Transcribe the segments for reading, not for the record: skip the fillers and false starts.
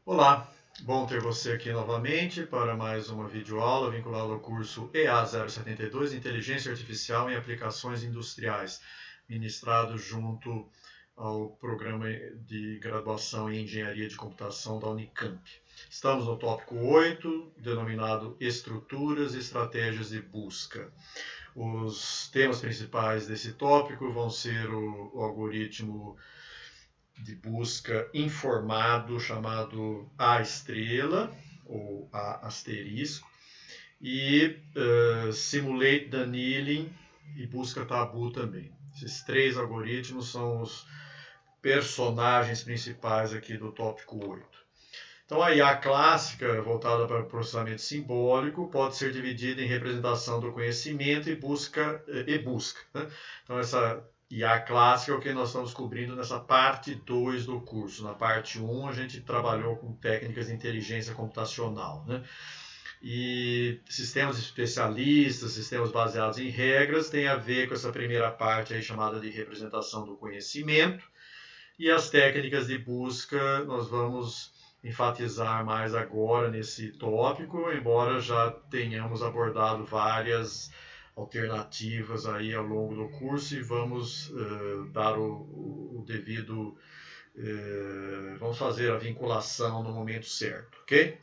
Olá, bom ter você aqui novamente para mais uma videoaula vinculada ao curso EA 072, Inteligência Artificial em Aplicações Industriais, ministrado junto ao programa de graduação em Engenharia de Computação da Unicamp. Estamos no tópico 8, denominado Estruturas e Estratégias de Busca. Os temas principais desse tópico vão ser o algoritmo de busca informado chamado A estrela ou A asterisco e Simulate Annealing e busca tabu também. Esses três algoritmos são os personagens principais aqui do tópico 8. Então a IA clássica, voltada para o processamento simbólico, pode ser dividida em representação do conhecimento e busca. Né? Então essa IA clássica é o que nós estamos cobrindo nessa parte 2 do curso. Na parte 1 a gente trabalhou com técnicas de inteligência computacional. Né? E sistemas especialistas, sistemas baseados em regras, tem a ver com essa primeira parte aí chamada de representação do conhecimento. E as técnicas de busca nós vamos enfatizar mais agora nesse tópico, embora já tenhamos abordado várias alternativas aí ao longo do curso e vamos dar o devido, vamos fazer a vinculação no momento certo, ok?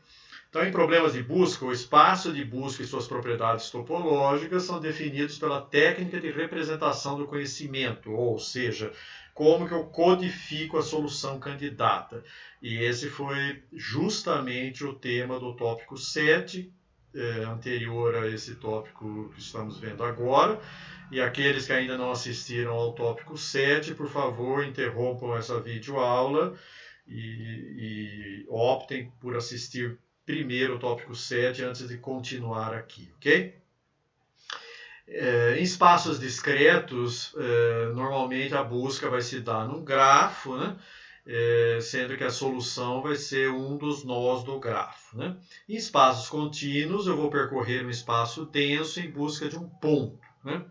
Então, em problemas de busca, o espaço de busca e suas propriedades topológicas são definidos pela técnica de representação do conhecimento, ou seja, como que eu codifico a solução candidata. E esse foi justamente o tema do tópico 7, anterior a esse tópico que estamos vendo agora. E aqueles que ainda não assistiram ao tópico 7, por favor, interrompam essa videoaula e optem por assistir primeiro o tópico 7 antes de continuar aqui, ok? Em espaços discretos, normalmente a busca vai se dar num grafo, né? Sendo que a solução vai ser um dos nós do grafo. Né? Em espaços contínuos, eu vou percorrer um espaço denso em busca de um ponto. Né?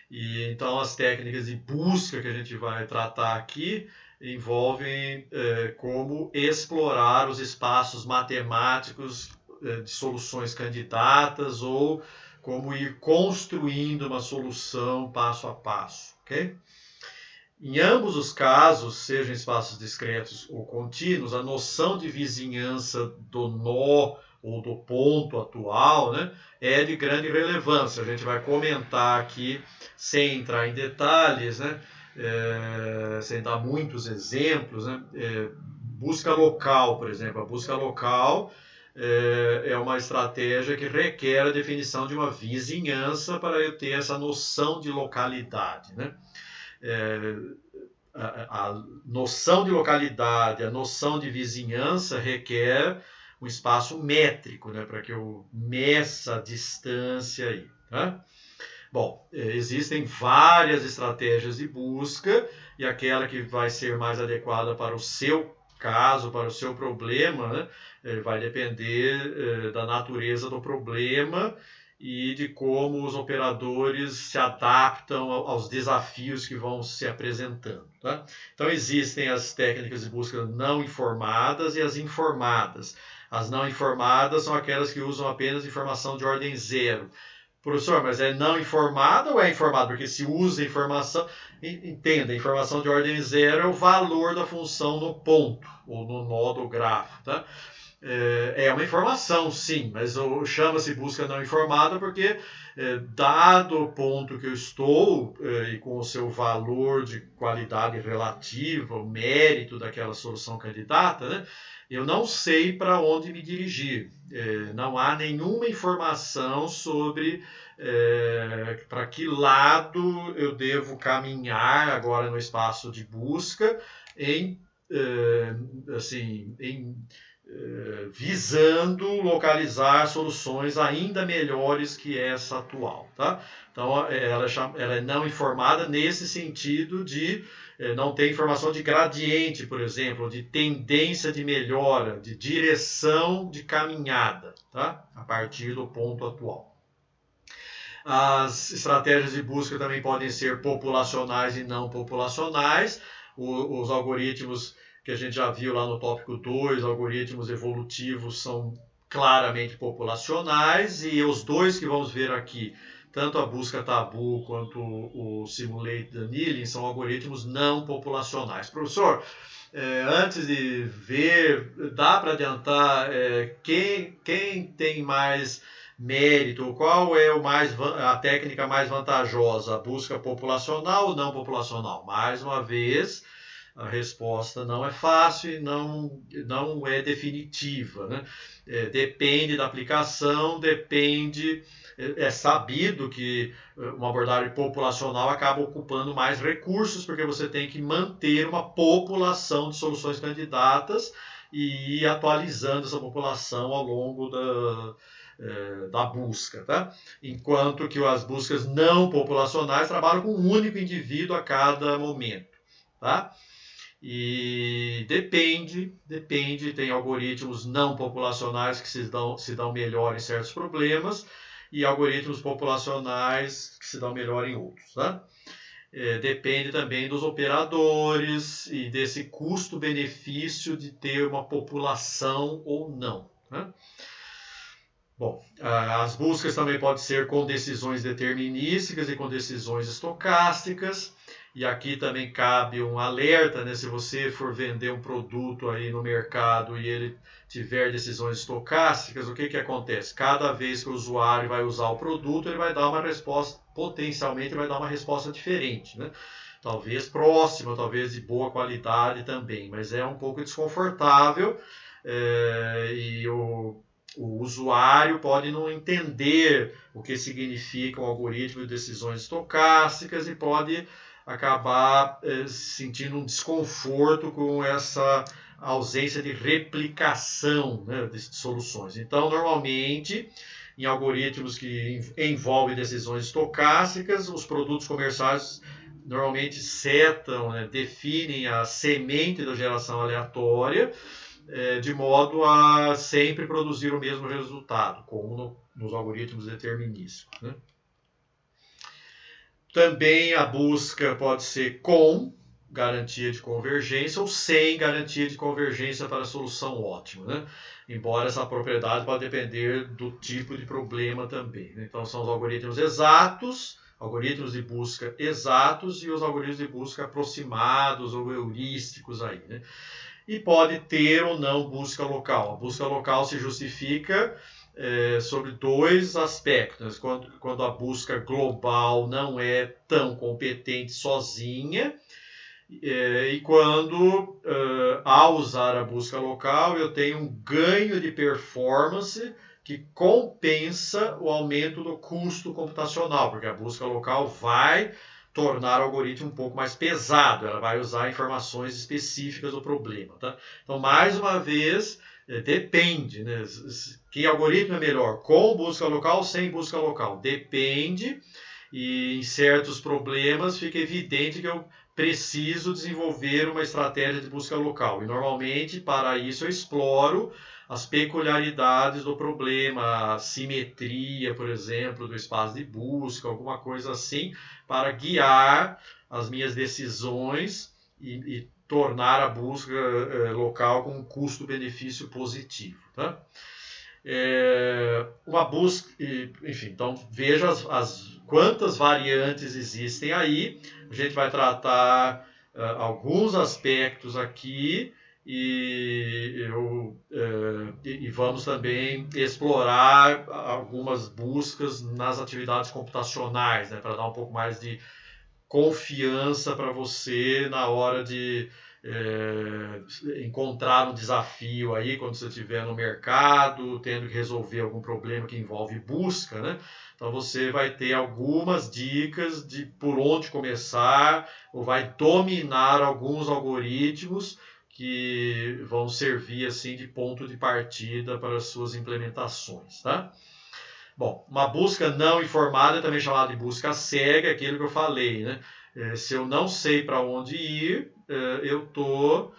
E então as técnicas de busca que a gente vai tratar aqui envolvem como explorar os espaços matemáticos de soluções candidatas ou como ir construindo uma solução passo a passo, ok? Em ambos os casos, sejam espaços discretos ou contínuos, a noção de vizinhança do nó ou do ponto atual, né, é de grande relevância. A gente vai comentar aqui, sem entrar em detalhes, né, sem dar muitos exemplos, né, busca local, por exemplo. A busca local é uma estratégia que requer a definição de uma vizinhança para eu ter essa noção de localidade, né? A noção de localidade, a noção de vizinhança requer um espaço métrico, né, para que eu meça a distância aí. Tá? Bom, existem várias estratégias de busca e aquela que vai ser mais adequada para o seu caso, para o seu problema, né, vai depender da natureza do problema e de como os operadores se adaptam aos desafios que vão se apresentando. Tá? Então existem as técnicas de busca não informadas e as informadas. As não informadas são aquelas que usam apenas informação de ordem zero. Professor, mas é não informada ou é informada? Porque se usa informação, entenda, informação de ordem zero é o valor da função no ponto ou no nó do grafo. Tá? É uma informação, sim, mas chama-se busca não informada porque, dado o ponto que eu estou e com o seu valor de qualidade relativa, o mérito daquela solução candidata, né, eu não sei para onde me dirigir. Não há nenhuma informação sobre para que lado eu devo caminhar agora no espaço de busca visando localizar soluções ainda melhores que essa atual. Tá? Então, ela é não informada nesse sentido de não ter informação de gradiente, por exemplo, de tendência de melhora, de direção de caminhada, tá? A partir do ponto atual. As estratégias de busca também podem ser populacionais e não populacionais. Os algoritmos que que a gente já viu lá no tópico 2, algoritmos evolutivos são claramente populacionais, e os dois que vamos ver aqui, tanto a busca tabu quanto o simulated annealing, são algoritmos não populacionais. Professor, antes de ver, dá para adiantar quem tem mais mérito, qual é a técnica mais vantajosa, a busca populacional ou não populacional? Mais uma vez, a resposta não é fácil e não é definitiva, né? Depende da aplicação, depende. É sabido que uma abordagem populacional acaba ocupando mais recursos, porque você tem que manter uma população de soluções candidatas e ir atualizando essa população ao longo da busca, tá? Enquanto que as buscas não populacionais trabalham com um único indivíduo a cada momento, tá? E depende, tem algoritmos não populacionais que se dão melhor em certos problemas e algoritmos populacionais que se dão melhor em outros, tá? Depende também dos operadores e desse custo-benefício de ter uma população ou não, né? Bom, as buscas também podem ser com decisões determinísticas e com decisões estocásticas. E aqui também cabe um alerta, né? Se você for vender um produto aí no mercado e ele tiver decisões estocásticas, o que acontece? Cada vez que o usuário vai usar o produto, ele vai dar uma resposta, potencialmente vai dar uma resposta diferente, né? Talvez próxima, talvez de boa qualidade também, mas é um pouco desconfortável e o usuário pode não entender o que significa um algoritmo de decisões estocásticas e pode acabar sentindo um desconforto com essa ausência de replicação, né, de soluções. Então, normalmente, em algoritmos que envolvem decisões estocásticas, os produtos comerciais normalmente setam, né, definem a semente da geração aleatória, de modo a sempre produzir o mesmo resultado, como nos algoritmos determinísticos, né? Também a busca pode ser com garantia de convergência ou sem garantia de convergência para a solução ótima, né? Embora essa propriedade pode depender do tipo de problema também, né? Então são os algoritmos exatos, algoritmos de busca exatos e os algoritmos de busca aproximados ou heurísticos aí, né? E pode ter ou não busca local. A busca local se justifica sobre dois aspectos. Quando a busca global não é tão competente sozinha, e quando, ao usar a busca local, eu tenho um ganho de performance que compensa o aumento do custo computacional, porque a busca local vai tornar o algoritmo um pouco mais pesado, ela vai usar informações específicas do problema, tá? Então, mais uma vez, depende, né? Que algoritmo é melhor, com busca local ou sem busca local? Depende, e em certos problemas fica evidente que eu preciso desenvolver uma estratégia de busca local. E normalmente, para isso, eu exploro as peculiaridades do problema, a simetria, por exemplo, do espaço de busca, alguma coisa assim, para guiar as minhas decisões e tornar a busca local com um custo-benefício positivo, tá? Uma busca, enfim, então veja quantas variantes existem aí. A gente vai tratar alguns aspectos aqui e vamos também explorar algumas buscas nas atividades computacionais, né, para dar um pouco mais de confiança para você na hora de encontrar um desafio aí quando você estiver no mercado, tendo que resolver algum problema que envolve busca, né? Então você vai ter algumas dicas de por onde começar, ou vai dominar alguns algoritmos que vão servir assim de ponto de partida para as suas implementações, tá? Bom, uma busca não informada é também chamada de busca cega, aquilo que eu falei, né? Se eu não sei para onde ir, eu estou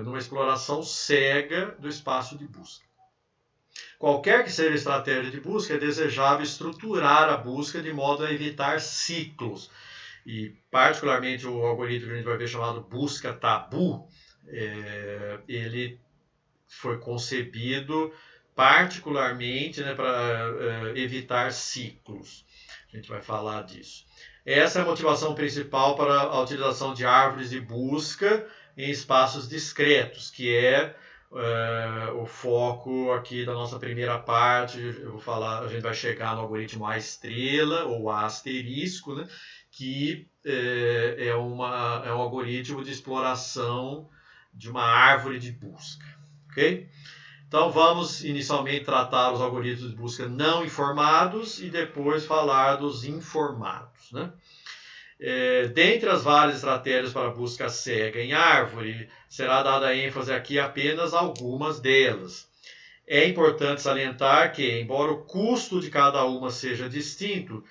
numa exploração cega do espaço de busca. Qualquer que seja a estratégia de busca, é desejável estruturar a busca de modo a evitar ciclos. E, particularmente, o algoritmo que a gente vai ver chamado busca tabu, ele foi concebido particularmente, né, para evitar ciclos. A gente vai falar disso. Essa é a motivação principal para a utilização de árvores de busca em espaços discretos, que é o foco aqui da nossa primeira parte. Eu vou falar, a gente vai chegar no algoritmo A estrela ou A asterisco, né, que é um algoritmo de exploração de uma árvore de busca. Ok? Então vamos inicialmente tratar os algoritmos de busca não informados e depois falar dos informados, né? Dentre as várias estratégias para busca cega em árvore, será dada ênfase aqui a apenas algumas delas. É importante salientar que, embora o custo de cada uma seja distinto,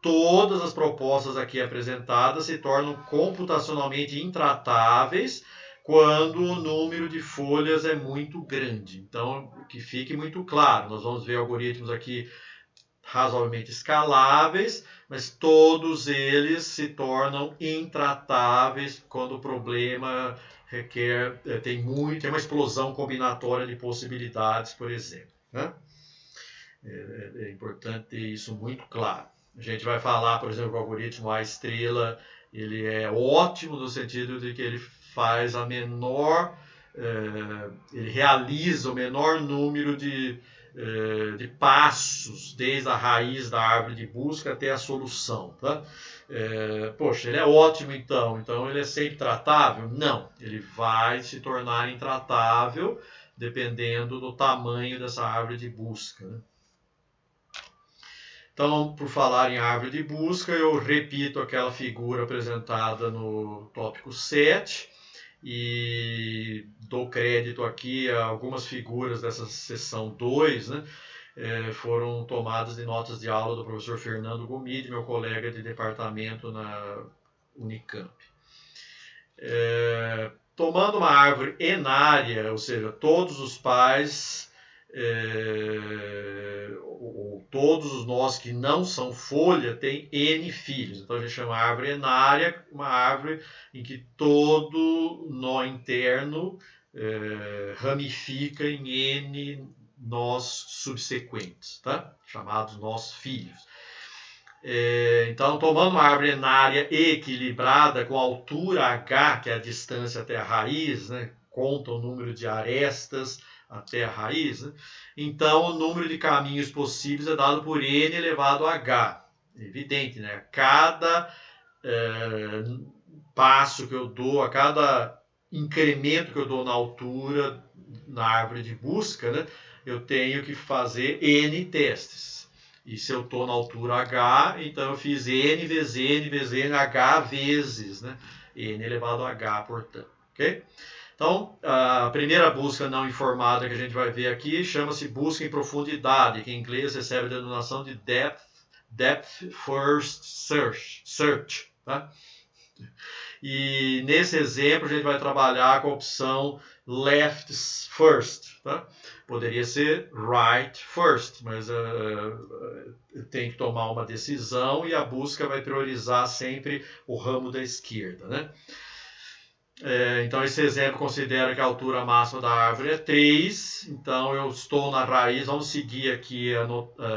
todas as propostas aqui apresentadas se tornam computacionalmente intratáveis quando o número de folhas é muito grande. Então, que fique muito claro, nós vamos ver algoritmos aqui razoavelmente escaláveis, mas todos eles se tornam intratáveis quando o problema tem uma explosão combinatória de possibilidades, por exemplo, né? É importante ter isso muito claro. A gente vai falar, por exemplo, que o algoritmo A estrela, ele é ótimo no sentido de que ele faz ele realiza o menor número de passos, desde a raiz da árvore de busca até a solução. Tá? Poxa, ele é ótimo então ele é sempre tratável? Não, ele vai se tornar intratável dependendo do tamanho dessa árvore de busca. Né? Então, por falar em árvore de busca, eu repito aquela figura apresentada no tópico 7 e dou crédito aqui a algumas figuras dessa seção 2, né? Foram tomadas de notas de aula do professor Fernando Gomide, meu colega de departamento na Unicamp. Tomando uma árvore enária, ou seja, todos os pais, ou todos os nós que não são folha, têm N filhos. Então a gente chama a árvore enária, uma árvore em que todo nó interno ramifica em N nós subsequentes, tá? Chamados nós filhos. Então, tomando uma árvore enária equilibrada com a altura H, que é a distância até a raiz, né? Conta o número de arestas até a raiz, né? Então o número de caminhos possíveis é dado por N elevado a H. Evidente, né? Cada passo que eu dou, a cada incremento que eu dou na altura na árvore de busca, né? Eu tenho que fazer N testes. E se eu estou na altura H, então eu fiz N vezes N vezes N, H vezes, né? N elevado a H, portanto. Ok? Então, a primeira busca não informada que a gente vai ver aqui chama-se busca em profundidade, que em inglês recebe a denominação de Depth First Search. Tá? E nesse exemplo a gente vai trabalhar com a opção Left First. Tá? Poderia ser Right First, mas tem que tomar uma decisão e a busca vai priorizar sempre o ramo da esquerda. Né? Então esse exemplo considera que a altura máxima da árvore é 3, então eu estou na raiz, vamos seguir aqui a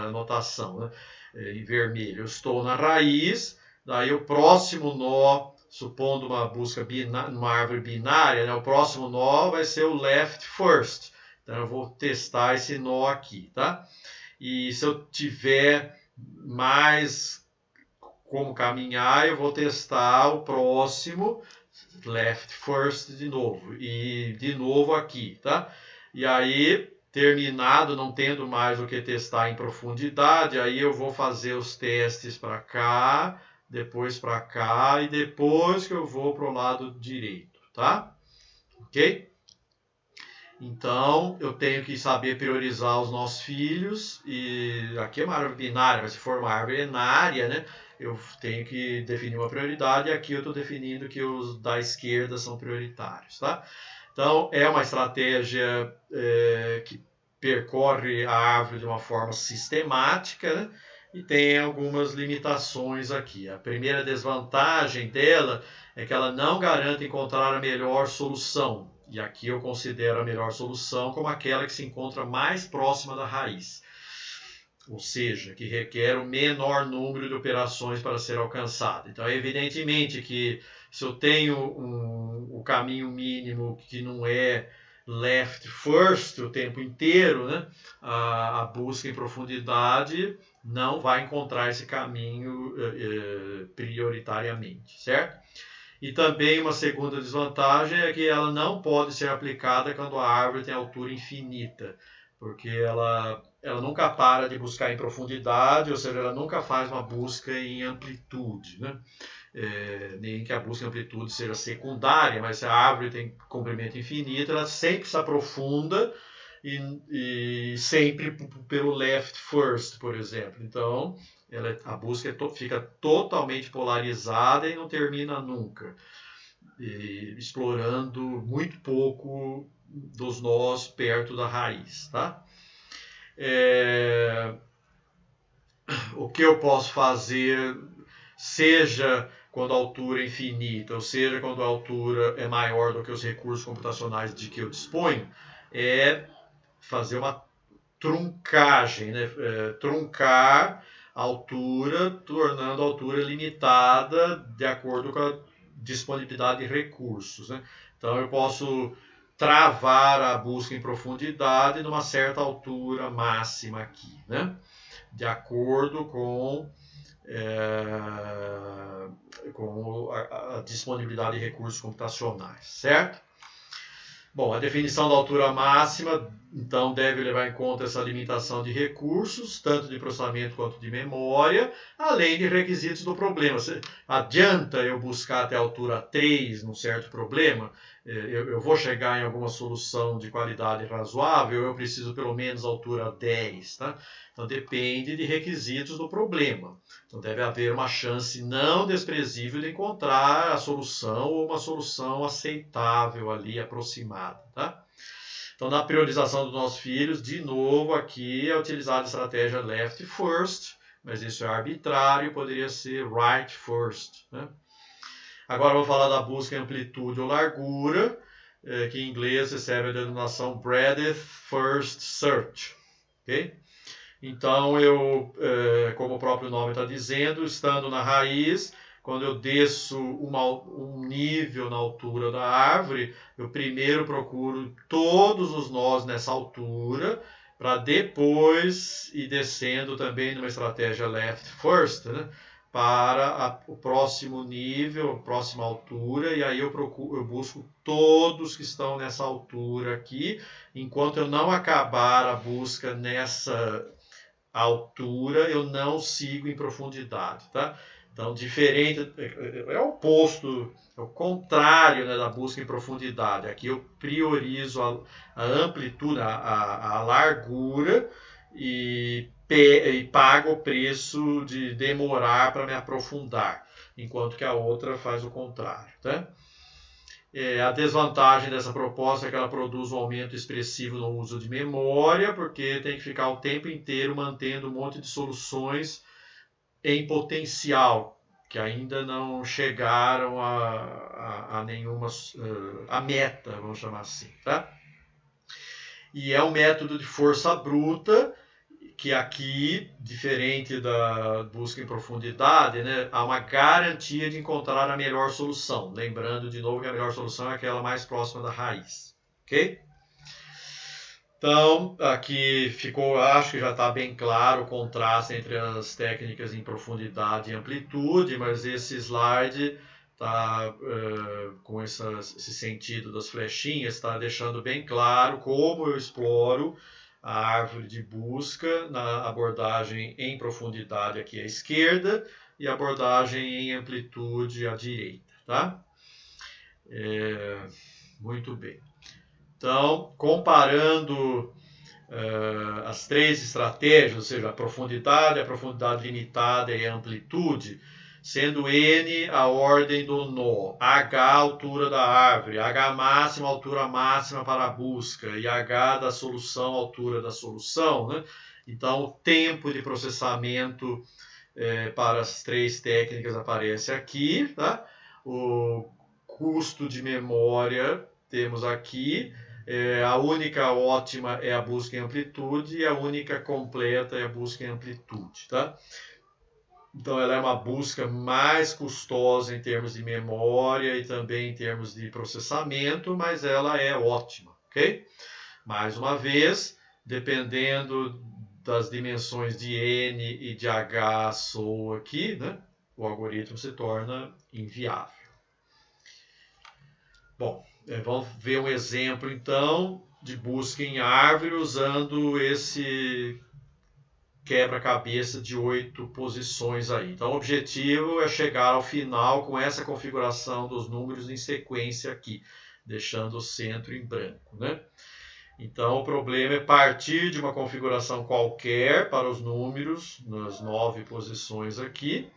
notação, né? Em vermelho, eu estou na raiz, daí o próximo nó, supondo uma busca numa árvore binária, né? O próximo nó vai ser o left first, então eu vou testar esse nó aqui, tá? E se eu tiver mais como caminhar, eu vou testar o próximo, left first de novo, e de novo aqui, tá? E aí, terminado, não tendo mais o que testar em profundidade, aí eu vou fazer os testes para cá, depois para cá, e depois que eu vou para o lado direito, tá? Ok? Então, eu tenho que saber priorizar os nossos filhos, e aqui é uma árvore binária, mas se for uma árvore enária, né? Eu tenho que definir uma prioridade, e aqui eu estou definindo que os da esquerda são prioritários, tá? Então, é uma estratégia que percorre a árvore de uma forma sistemática, né? E tem algumas limitações aqui. A primeira desvantagem dela é que ela não garante encontrar a melhor solução. E aqui eu considero a melhor solução como aquela que se encontra mais próxima da raiz, ou seja, que requer o menor número de operações para ser alcançada. Então, evidentemente que se eu tenho o caminho mínimo que não é left first o tempo inteiro, né, a busca em profundidade não vai encontrar esse caminho prioritariamente, certo? E também uma segunda desvantagem é que ela não pode ser aplicada quando a árvore tem altura infinita, porque ela nunca para de buscar em profundidade, ou seja, ela nunca faz uma busca em amplitude, né? Nem que a busca em amplitude seja secundária, mas se a árvore tem comprimento infinito, ela sempre se aprofunda e sempre pelo left first, por exemplo. Então, a busca fica totalmente polarizada e não termina nunca, explorando muito pouco dos nós perto da raiz, tá? O que eu posso fazer, seja quando a altura é infinita, ou seja quando a altura é maior do que os recursos computacionais de que eu disponho, é fazer uma truncagem, né? Truncar a altura, tornando a altura limitada de acordo com a disponibilidade de recursos, né? Então eu posso travar a busca em profundidade numa certa altura máxima aqui, né? De acordo com a disponibilidade de recursos computacionais, certo? Bom, a definição da altura máxima, então, deve levar em conta essa limitação de recursos, tanto de processamento quanto de memória, além de requisitos do problema. Adianta eu buscar até a altura 3 num certo problema? Eu vou chegar em alguma solução de qualidade razoável, eu preciso pelo menos altura 10, tá? Então depende de requisitos do problema. Então deve haver uma chance não desprezível de encontrar a solução ou uma solução aceitável ali, aproximada, tá? Então na priorização dos nossos filhos, de novo aqui é utilizada a estratégia left first, mas isso é arbitrário, poderia ser right first, né? Agora vou falar da busca em amplitude ou largura, que em inglês recebe a denominação breadth first search, ok? Então eu, como o próprio nome está dizendo, estando na raiz, quando eu desço um nível na altura da árvore, eu primeiro procuro todos os nós nessa altura, para depois ir descendo também numa estratégia left first, né? Para o próximo nível, a próxima altura, e aí eu busco todos que estão nessa altura aqui, enquanto eu não acabar a busca nessa altura, eu não sigo em profundidade, tá? Então, diferente, é o oposto, é o contrário, né, da busca em profundidade. Aqui eu priorizo a amplitude, a largura e pago o preço de demorar para me aprofundar, enquanto que a outra faz o contrário, tá? A desvantagem dessa proposta é que ela produz um aumento expressivo no uso de memória, porque tem que ficar o tempo inteiro mantendo um monte de soluções em potencial, que ainda não chegaram a nenhuma a meta, vamos chamar assim, tá? E é um método de força bruta, que aqui, diferente da busca em profundidade, né, há uma garantia de encontrar a melhor solução. Lembrando, de novo, que a melhor solução é aquela mais próxima da raiz. Ok? Então, aqui ficou, acho que já está bem claro o contraste entre as técnicas em profundidade e amplitude, mas esse slide está com esse sentido das flechinhas, está deixando bem claro como eu exploro a árvore de busca na abordagem em profundidade aqui à esquerda e abordagem em amplitude à direita, tá? Muito bem. Então, comparando as três estratégias, ou seja, a profundidade limitada e a amplitude, sendo N a ordem do nó, H a altura da árvore, H máxima, altura máxima para a busca, e H da solução, altura da solução, né? Então, o tempo de processamento para as três técnicas aparece aqui, tá? O custo de memória temos aqui, a única ótima é a busca em amplitude e a única completa é a busca em amplitude, tá? Então ela é uma busca mais custosa em termos de memória e também em termos de processamento, mas ela é ótima, ok? Mais uma vez, dependendo das dimensões de n e de h sou aqui, né, o algoritmo se torna inviável. Bom, vamos ver um exemplo então de busca em árvore usando esse quebra-cabeça de 8 posições aí. Então o objetivo é chegar ao final com essa configuração dos números em sequência aqui, deixando o centro em branco, né? Então o problema é partir de uma configuração qualquer para os números, nas 9 posições aqui,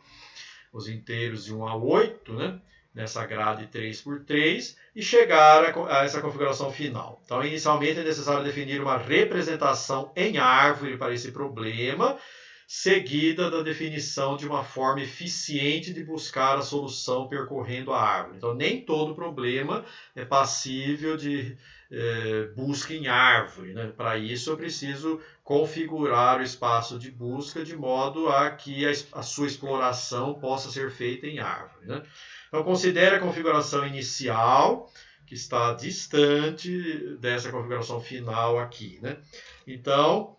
os inteiros de 1 a 8, né? Nessa grade 3×3, e chegar a essa configuração final. Então, inicialmente é necessário definir uma representação em árvore para esse problema, seguida da definição de uma forma eficiente de buscar a solução percorrendo a árvore. Então, nem todo problema é passível de busca em árvore, né? Para isso, eu preciso configurar o espaço de busca de modo a que a sua exploração possa ser feita em árvore, né? Então, considere a configuração inicial, que está distante dessa configuração final aqui, né? Então,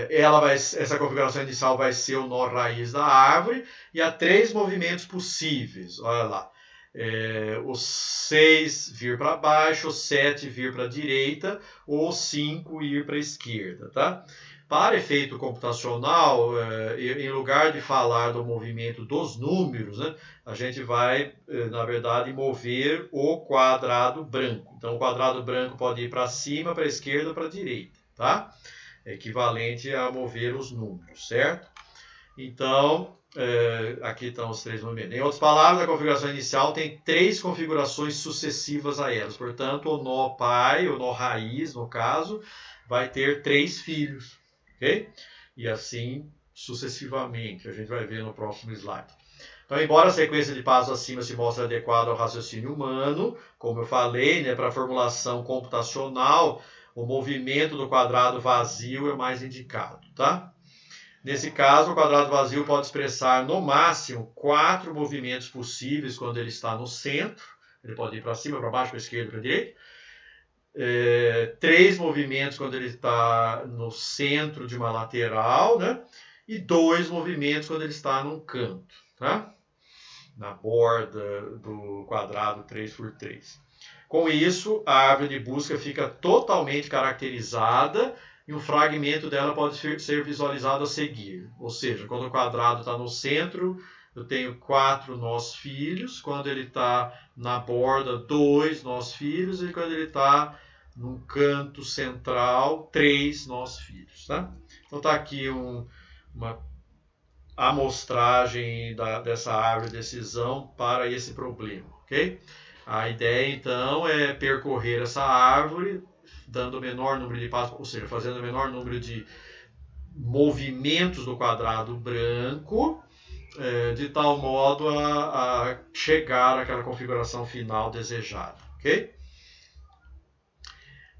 essa configuração inicial vai ser o nó raiz da árvore, e há 3 movimentos possíveis. Olha lá. O 6 vir para baixo, o 7 vir para a direita, ou o 5 ir para a esquerda, tá? Para efeito computacional, em lugar de falar do movimento dos números, né, a gente vai, na verdade, mover o quadrado branco. Então, o quadrado branco pode ir para cima, para a esquerda ou para a direita, tá? É equivalente a mover os números, certo? Então, aqui estão os 3 movimentos. Em outras palavras, a configuração inicial tem 3 configurações sucessivas a elas. Portanto, o nó pai, o nó raiz, no caso, vai ter 3 filhos. Okay? E assim sucessivamente, a gente vai ver no próximo slide. Então, embora a sequência de passos acima se mostre adequada ao raciocínio humano, como eu falei, né, para a formulação computacional, o movimento do quadrado vazio é o mais indicado, tá? Nesse caso, o quadrado vazio pode expressar no máximo 4 movimentos possíveis quando ele está no centro. Ele pode ir para cima, para baixo, para a esquerda, para a direita. 3 movimentos quando ele está no centro de uma lateral, né? E 2 movimentos quando ele está num canto, tá? Na borda do quadrado 3×3. Com isso, a árvore de busca fica totalmente caracterizada e um fragmento dela pode ser visualizado a seguir. Ou seja, quando o quadrado está no centro, eu tenho 4 nós filhos. Quando ele está na borda, 2 nós filhos. E quando ele está no canto central, 3 nós filhos. Tá? Então está aqui uma amostragem dessa árvore de decisão para esse problema. Okay? A ideia, então, é percorrer essa árvore dando o menor número de passos, ou seja, fazendo o menor número de movimentos do quadrado branco, de tal modo a chegar àquela configuração final desejada. Okay?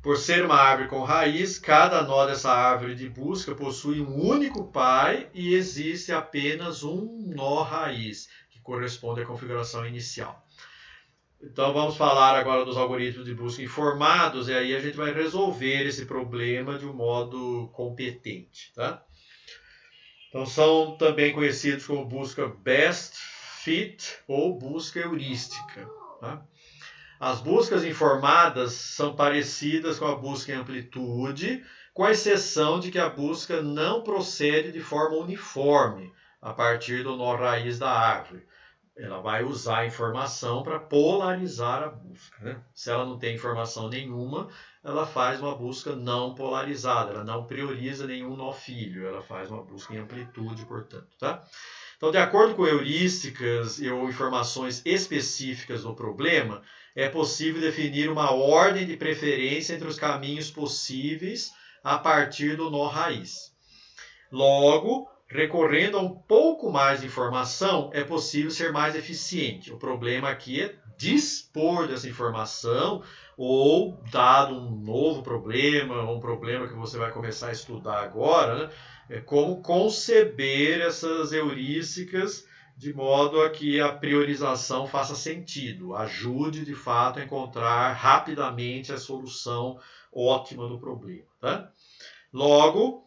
Por ser uma árvore com raiz, cada nó dessa árvore de busca possui um único pai e existe apenas um nó raiz, que corresponde à configuração inicial. Então vamos falar agora dos algoritmos de busca informados, e aí a gente vai resolver esse problema de um modo competente, tá? Então são também conhecidos como busca best fit ou busca heurística, tá? As buscas informadas são parecidas com a busca em amplitude, com a exceção de que a busca não procede de forma uniforme a partir do nó raiz da árvore. Ela vai usar a informação para polarizar a busca, né? Se ela não tem informação nenhuma, ela faz uma busca não polarizada, ela não prioriza nenhum nó filho, ela faz uma busca em amplitude, portanto, tá? Então, de acordo com heurísticas ou informações específicas do problema, é possível definir uma ordem de preferência entre os caminhos possíveis a partir do nó raiz. Logo, recorrendo a um pouco mais de informação, é possível ser mais eficiente. O problema aqui é dispor dessa informação, ou dado um novo problema, um problema que você vai começar a estudar agora, né, como conceber essas heurísticas de modo a que a priorização faça sentido, ajude de fato a encontrar rapidamente a solução ótima do problema. Tá? Logo,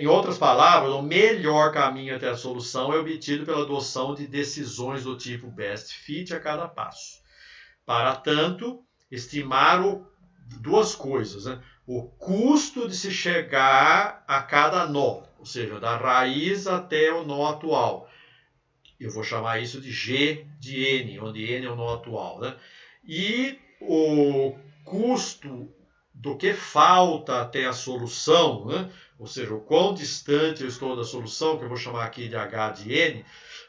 em outras palavras, o melhor caminho até a solução é obtido pela adoção de decisões do tipo best fit a cada passo. Para tanto, estimar duas coisas, né? O custo de se chegar a cada nó, ou seja, da raiz até o nó atual. Eu vou chamar isso de G de N, onde N é o nó atual. Né? E o custo do que falta até a solução, né? Ou seja, o quão distante eu estou da solução, que eu vou chamar aqui de H de N,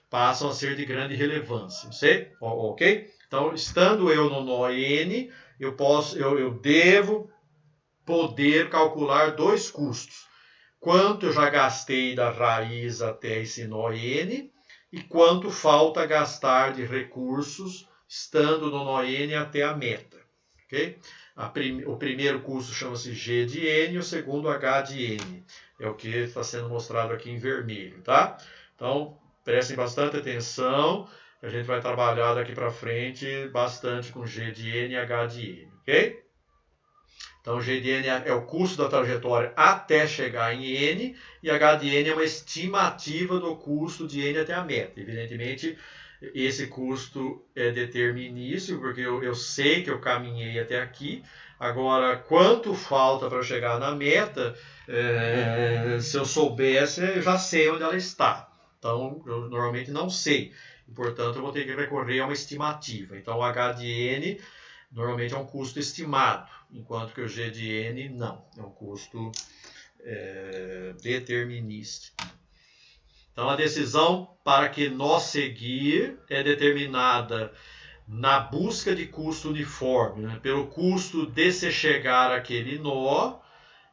passam a ser de grande relevância. Sei? Ok? Então, estando eu no nó N, eu devo poder calcular dois custos. Quanto eu já gastei da raiz até esse nó N e quanto falta gastar de recursos estando no nó N até a meta. Okay? O primeiro custo chama-se G de N e o segundo H de N. É o que está sendo mostrado aqui em vermelho. Tá? Então, prestem bastante atenção. A gente vai trabalhar daqui para frente bastante com G de N e H de N. Ok? Então, G de N é o custo da trajetória até chegar em N e H de N é uma estimativa do custo de N até a meta. Evidentemente, esse custo é determinístico, porque eu sei que eu caminhei até aqui. Agora, quanto falta para chegar na meta, se eu soubesse, eu já sei onde ela está. Então, eu normalmente não sei. E, portanto, eu vou ter que recorrer a uma estimativa. Então, o H de N normalmente é um custo estimado, enquanto que o G de N não. É um custo determinístico. Então, a decisão para que nó seguir é determinada na busca de custo uniforme, né? Pelo custo de se chegar àquele nó,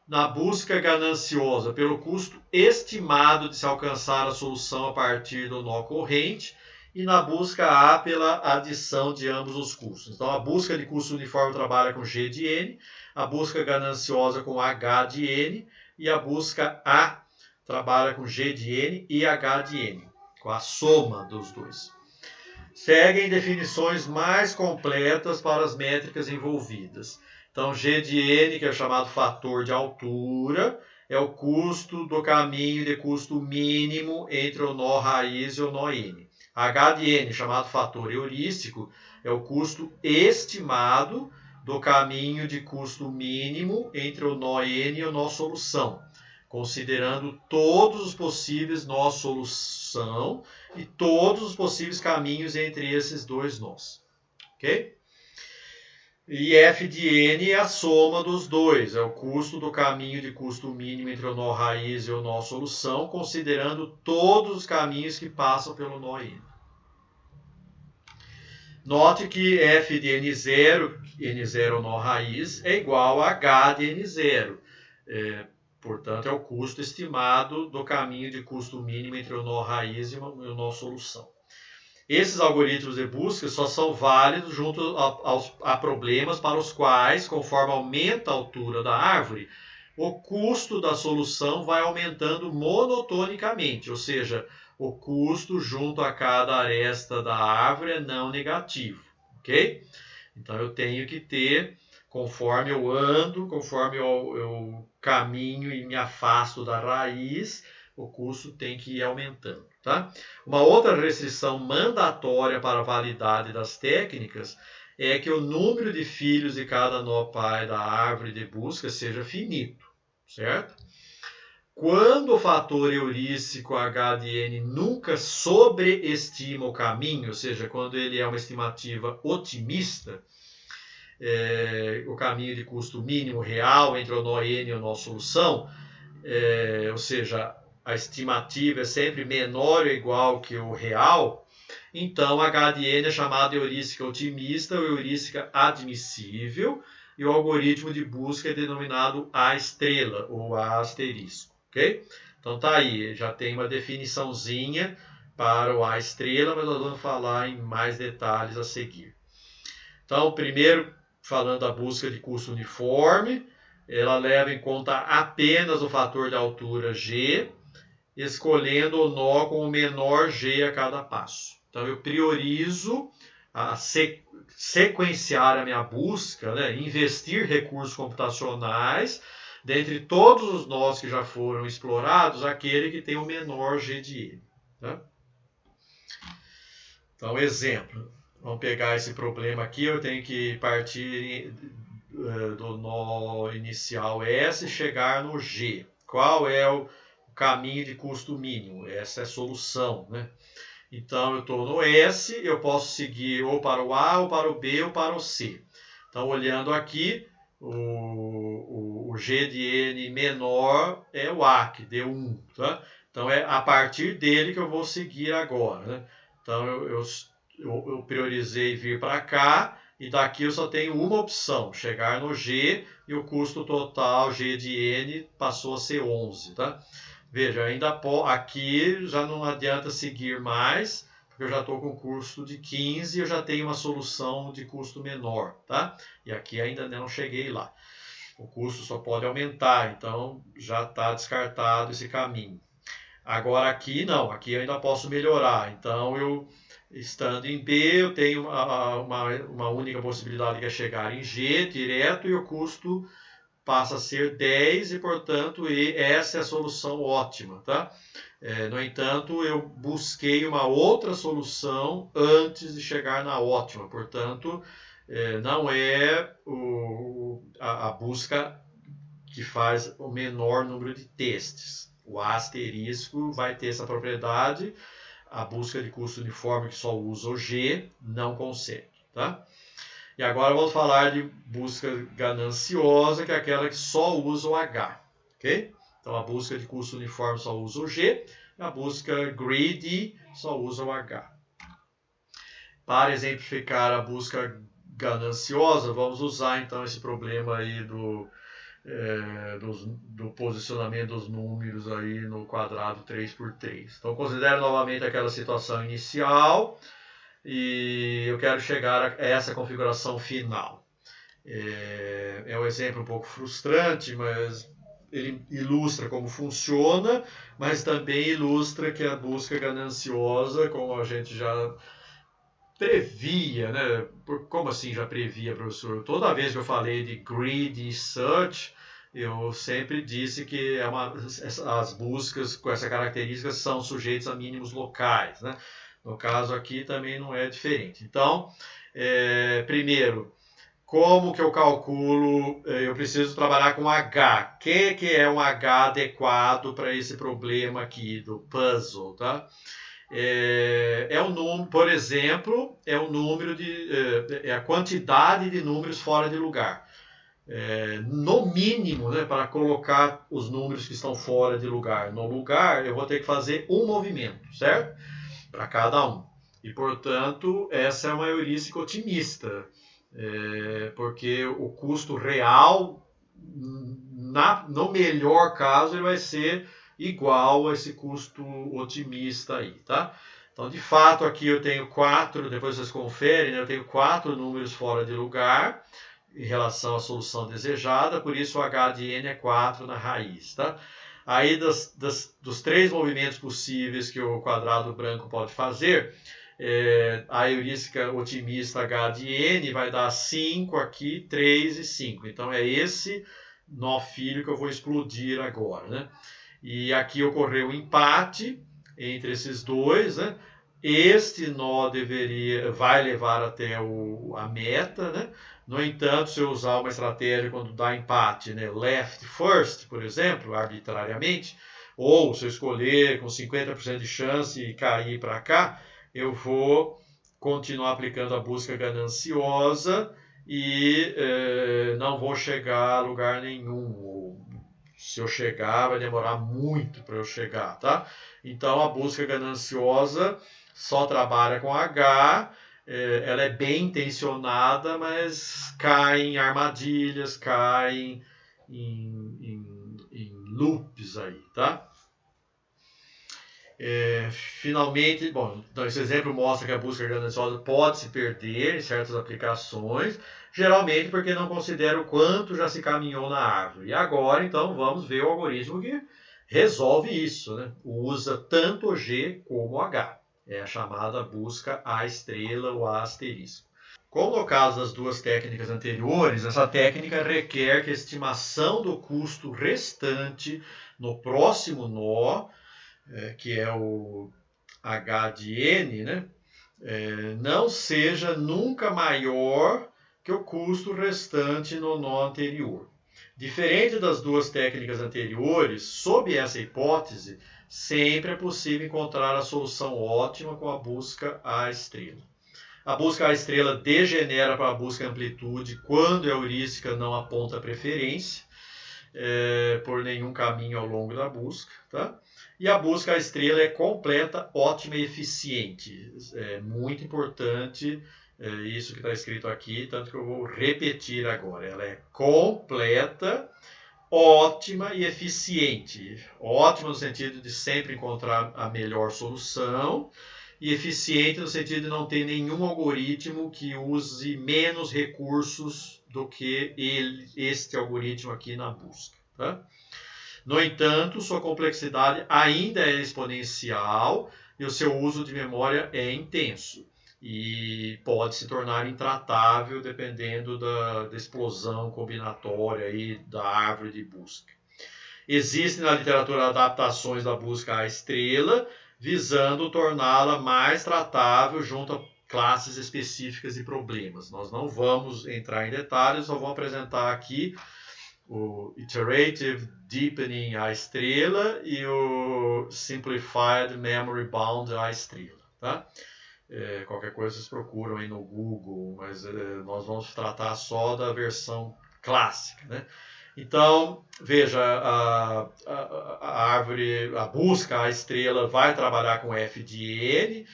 na busca gananciosa, pelo custo estimado de se alcançar a solução a partir do nó corrente, e na busca A pela adição de ambos os custos. Então, a busca de custo uniforme trabalha com G de N, a busca gananciosa com H de N, e a busca A trabalha com G de N e H de N, com a soma dos dois. Seguem definições mais completas para as métricas envolvidas. Então, G de N, que é chamado fator de altura, é o custo do caminho de custo mínimo entre o nó raiz e o nó N. H de N, chamado fator heurístico, é o custo estimado do caminho de custo mínimo entre o nó N e o nó solução, considerando todos os possíveis nós solução e todos os possíveis caminhos entre esses dois nós. Ok? E F de N é a soma dos dois, é o custo do caminho de custo mínimo entre o nó raiz e o nó solução, considerando todos os caminhos que passam pelo nó N. Note que F de N0, N0 é o nó raiz, é igual a H de N0. Portanto, é o custo estimado do caminho de custo mínimo entre o nó raiz e o nó solução. Esses algoritmos de busca só são válidos junto a problemas para os quais, conforme aumenta a altura da árvore, o custo da solução vai aumentando monotonicamente, ou seja, o custo junto a cada aresta da árvore é não negativo, ok? Então, eu tenho que ter, conforme eu ando, conforme eu caminho e me afasto da raiz, o custo tem que ir aumentando. Tá? Uma outra restrição mandatória para a validade das técnicas é que o número de filhos de cada nó pai da árvore de busca seja finito, certo? Quando o fator heurístico H de N nunca sobreestima o caminho, ou seja, quando ele é uma estimativa otimista, o caminho de custo mínimo real entre o nó N e o nó solução, ou seja, a estimativa é sempre menor ou igual que o real, então H de N é chamado de heurística otimista ou heurística admissível, e o algoritmo de busca é denominado A estrela ou A asterisco. Okay? Então tá aí, já tem uma definiçãozinha para o A estrela, mas nós vamos falar em mais detalhes a seguir. Então, primeiro, falando da busca de custo uniforme, ela leva em conta apenas o fator de altura G, escolhendo o nó com o menor G a cada passo. Então, eu priorizo sequenciar a minha busca, né? Investir recursos computacionais, dentre todos os nós que já foram explorados, aquele que tem o menor G de N. Tá? Então, exemplo. Vamos pegar esse problema aqui, eu tenho que partir do nó inicial S e chegar no G. Qual é o caminho de custo mínimo? Essa é a solução, né? Então, eu estou no S, eu posso seguir ou para o A, ou para o B, ou para o C. Então, olhando aqui, o G de N menor é o A, que deu 1. Tá? Então, é a partir dele que eu vou seguir agora. Né? Então, eu priorizei vir para cá, e daqui eu só tenho uma opção, chegar no G, e o custo total G de N passou a ser 11. Tá? Veja, ainda aqui já não adianta seguir mais, porque eu já estou com custo de 15 e eu já tenho uma solução de custo menor, tá? E aqui ainda não cheguei lá. O custo só pode aumentar, então já está descartado esse caminho. Agora aqui não, aqui eu ainda posso melhorar. Então eu, estando em B, eu tenho uma única possibilidade que é chegar em G direto e o custo passa a ser 10 e, portanto, essa é a solução ótima. Tá? No entanto, eu busquei uma outra solução antes de chegar na ótima. Portanto, não é a busca que faz o menor número de testes. O asterisco vai ter essa propriedade. A busca de custo uniforme que só usa o G não consegue. Tá? E agora vamos falar de busca gananciosa, que é aquela que só usa o H. Okay? Então a busca de custo uniforme só usa o G, e a busca greedy só usa o H. Para exemplificar a busca gananciosa, vamos usar então esse problema aí do posicionamento dos números aí no quadrado 3×3. Então considere novamente aquela situação inicial. E eu quero chegar a essa configuração final. É um exemplo um pouco frustrante, mas ele ilustra como funciona, mas também ilustra que a busca gananciosa, como a gente já previa, né? Como assim já previa, professor? Toda vez que eu falei de greedy search, eu sempre disse que as buscas com essa característica são sujeitas a mínimos locais, né? No caso aqui também não é diferente. Então, primeiro, como que eu calculo? Eu preciso trabalhar com H. O que é um H adequado para esse problema aqui do puzzle, tá? O número, por exemplo, é o número é a quantidade de números fora de lugar. No mínimo, né, para colocar os números que estão fora de lugar no lugar, eu vou ter que fazer um movimento, certo? Para cada um. E, portanto, essa é uma heurística otimista, porque o custo real, no melhor caso, ele vai ser igual a esse custo otimista aí, tá? Então, de fato, aqui eu tenho 4, depois vocês conferem, né, eu tenho 4 números fora de lugar em relação à solução desejada, por isso o H de N é 4 na raiz, tá? Aí, dos 3 movimentos possíveis que o quadrado branco pode fazer, a heurística otimista H de N vai dar 5 aqui, 3 e 5. Então, é esse nó filho que eu vou explodir agora. Né? E aqui ocorreu um empate entre esses dois. Né? Este nó vai levar até a meta. Né? No entanto, se eu usar uma estratégia quando dá empate, né, left first, por exemplo, arbitrariamente, ou se eu escolher com 50% de chance e cair para cá, eu vou continuar aplicando a busca gananciosa e não vou chegar a lugar nenhum. Se eu chegar, vai demorar muito para eu chegar, tá? Então, a busca gananciosa só trabalha com H, ela é bem intencionada, mas cai em armadilhas, cai em loops aí, tá? Finalmente, bom, então esse exemplo mostra que a busca gananciosa pode se perder em certas aplicações, geralmente porque não considera o quanto já se caminhou na árvore. E agora, então, vamos ver o algoritmo que resolve isso, né? Usa tanto o G como o H. É a chamada busca A estrela ou A asterisco. Como no caso das duas técnicas anteriores, essa técnica requer que a estimação do custo restante no próximo nó, que é o H de N, né, não seja nunca maior que o custo restante no nó anterior. Diferente das duas técnicas anteriores, sob essa hipótese, sempre é possível encontrar a solução ótima com a busca A estrela. A busca A estrela degenera para a busca amplitude quando a heurística não aponta preferência por nenhum caminho ao longo da busca. Tá? E a busca A estrela é completa, ótima e eficiente. É muito importante isso que está escrito aqui, tanto que eu vou repetir agora. Ela é completa, ótima e eficiente. Ótima no sentido de sempre encontrar a melhor solução, e eficiente no sentido de não ter nenhum algoritmo que use menos recursos do que este algoritmo aqui na busca. Tá? No entanto, sua complexidade ainda é exponencial e o seu uso de memória é intenso e pode se tornar intratável dependendo da explosão combinatória aí da árvore de busca. Existem na literatura adaptações da busca à estrela, visando torná-la mais tratável junto a classes específicas de problemas. Nós não vamos entrar em detalhes, só vou apresentar aqui o Iterative Deepening à estrela e o Simplified Memory Bound à estrela. Tá? Qualquer coisa vocês procuram aí no Google, mas nós vamos tratar só da versão clássica. Né? Então, veja, a árvore, a busca, a estrela vai trabalhar com F de N,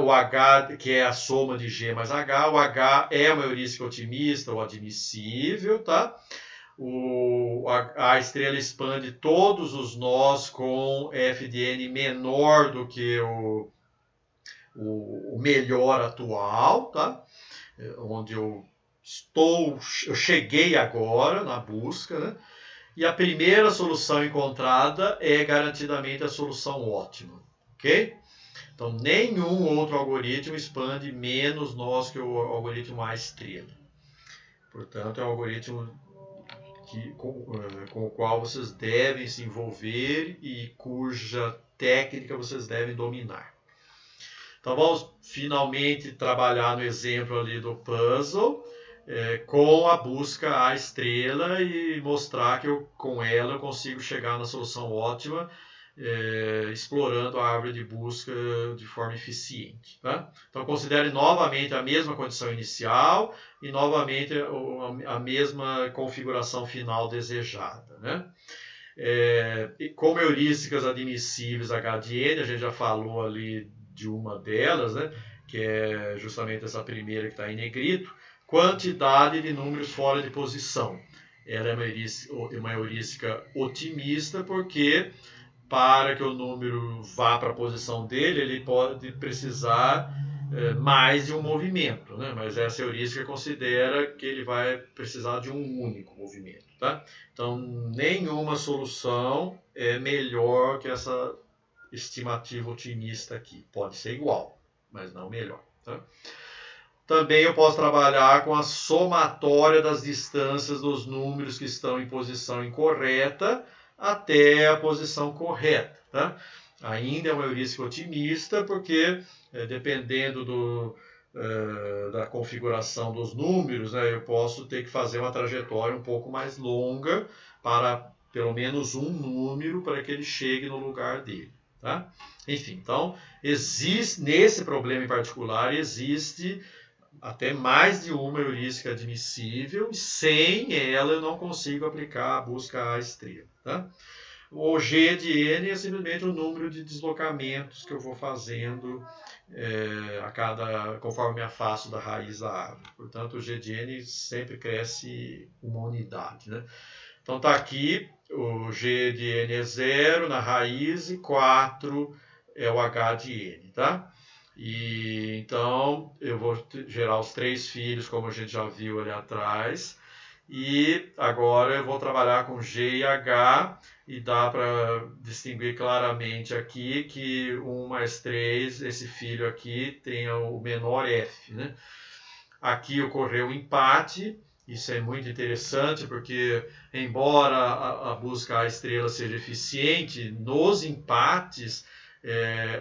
o H, que é a soma de G mais H, o H é uma heurística otimista ou admissível, tá? A estrela expande todos os nós com F de N menor do que o melhor atual, tá? Onde eu cheguei agora na busca, né? E a primeira solução encontrada é garantidamente a solução ótima, ok? Então, nenhum outro algoritmo expande menos nós que o algoritmo A estrela. Portanto, é um algoritmo com o qual vocês devem se envolver e cuja técnica vocês devem dominar. Então, vamos finalmente trabalhar no exemplo ali do puzzle, com a busca à estrela e mostrar que com ela eu consigo chegar na solução ótima, explorando a árvore de busca de forma eficiente. Tá? Então, considere novamente a mesma condição inicial e novamente a mesma configuração final desejada. Né? Como heurísticas admissíveis H de N, a gente já falou ali de uma delas, né? Que é justamente essa primeira que está em negrito, quantidade de números fora de posição. Ela é uma heurística otimista porque para que o número vá para a posição dele, ele pode precisar mais de um movimento, né? Mas essa heurística considera que ele vai precisar de um único movimento. Tá? Então, nenhuma solução é melhor que essa estimativa otimista aqui. Pode ser igual, mas não melhor. Tá? Também eu posso trabalhar com a somatória das distâncias dos números que estão em posição incorreta até a posição correta. Tá? Ainda é uma heurística otimista, porque dependendo da configuração dos números, né, eu posso ter que fazer uma trajetória um pouco mais longa para pelo menos um número para que ele chegue no lugar dele. Tá? Enfim, então, nesse problema em particular, existe até mais de uma heurística admissível, e sem ela eu não consigo aplicar a busca à estrela. Tá? O G de N é simplesmente o número de deslocamentos que eu vou fazendo conforme me afasto da raiz da árvore. Portanto, o G de N sempre cresce uma unidade. Né? Então está aqui, o G de N é 0 na raiz e 4 é o H de N, tá? E então eu vou gerar os 3 filhos, como a gente já viu ali atrás. E agora eu vou trabalhar com G e H e dá para distinguir claramente aqui que 1 mais 3, esse filho aqui tem o menor F, né? Aqui ocorreu um empate, isso é muito interessante porque, embora a busca à estrela seja eficiente, nos empates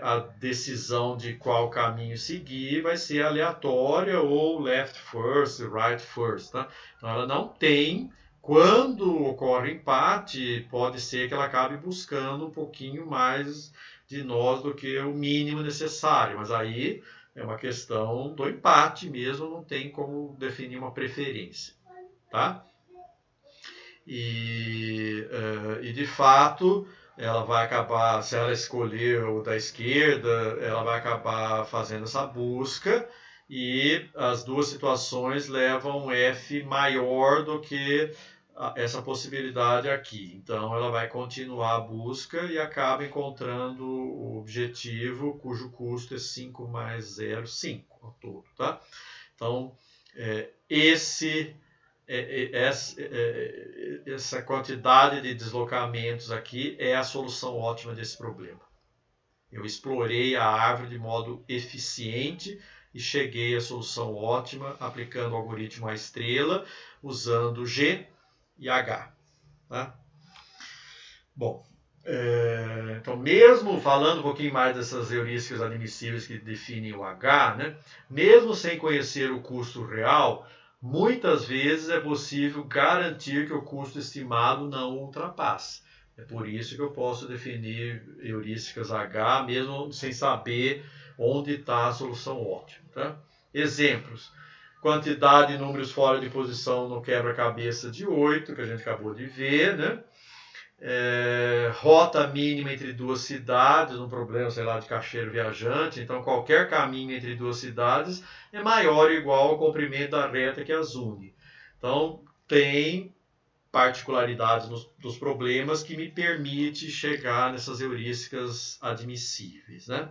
a decisão de qual caminho seguir vai ser aleatória ou left first, right first. Tá? Então ela não tem, quando ocorre empate, pode ser que ela acabe buscando um pouquinho mais de nós do que o mínimo necessário, mas aí é uma questão do empate mesmo, não tem como definir uma preferência. Tá? E de fato, ela vai acabar, se ela escolher o da esquerda, ela vai acabar fazendo essa busca e as duas situações levam um F maior do que essa possibilidade aqui. Então ela vai continuar a busca e acaba encontrando o objetivo cujo custo é 5 mais 0, 5 ao todo. Tá? Então essa quantidade de deslocamentos aqui é a solução ótima desse problema. Eu explorei a árvore de modo eficiente e cheguei à solução ótima aplicando o algoritmo à estrela, usando G e H. Tá? Bom, então mesmo falando um pouquinho mais dessas heurísticas admissíveis que definem o H, né, mesmo sem conhecer o custo real, muitas vezes é possível garantir que o custo estimado não ultrapasse. É por isso que eu posso definir heurísticas H mesmo sem saber onde está a solução ótima. Tá? Exemplos. Quantidade de números fora de posição no quebra-cabeça de 8, que a gente acabou de ver, né? Rota mínima entre duas cidades, um problema, sei lá, de caixeiro viajante. Então, qualquer caminho entre duas cidades é maior ou igual ao comprimento da reta que as une. Então, tem particularidades dos problemas que me permite chegar nessas heurísticas admissíveis, né?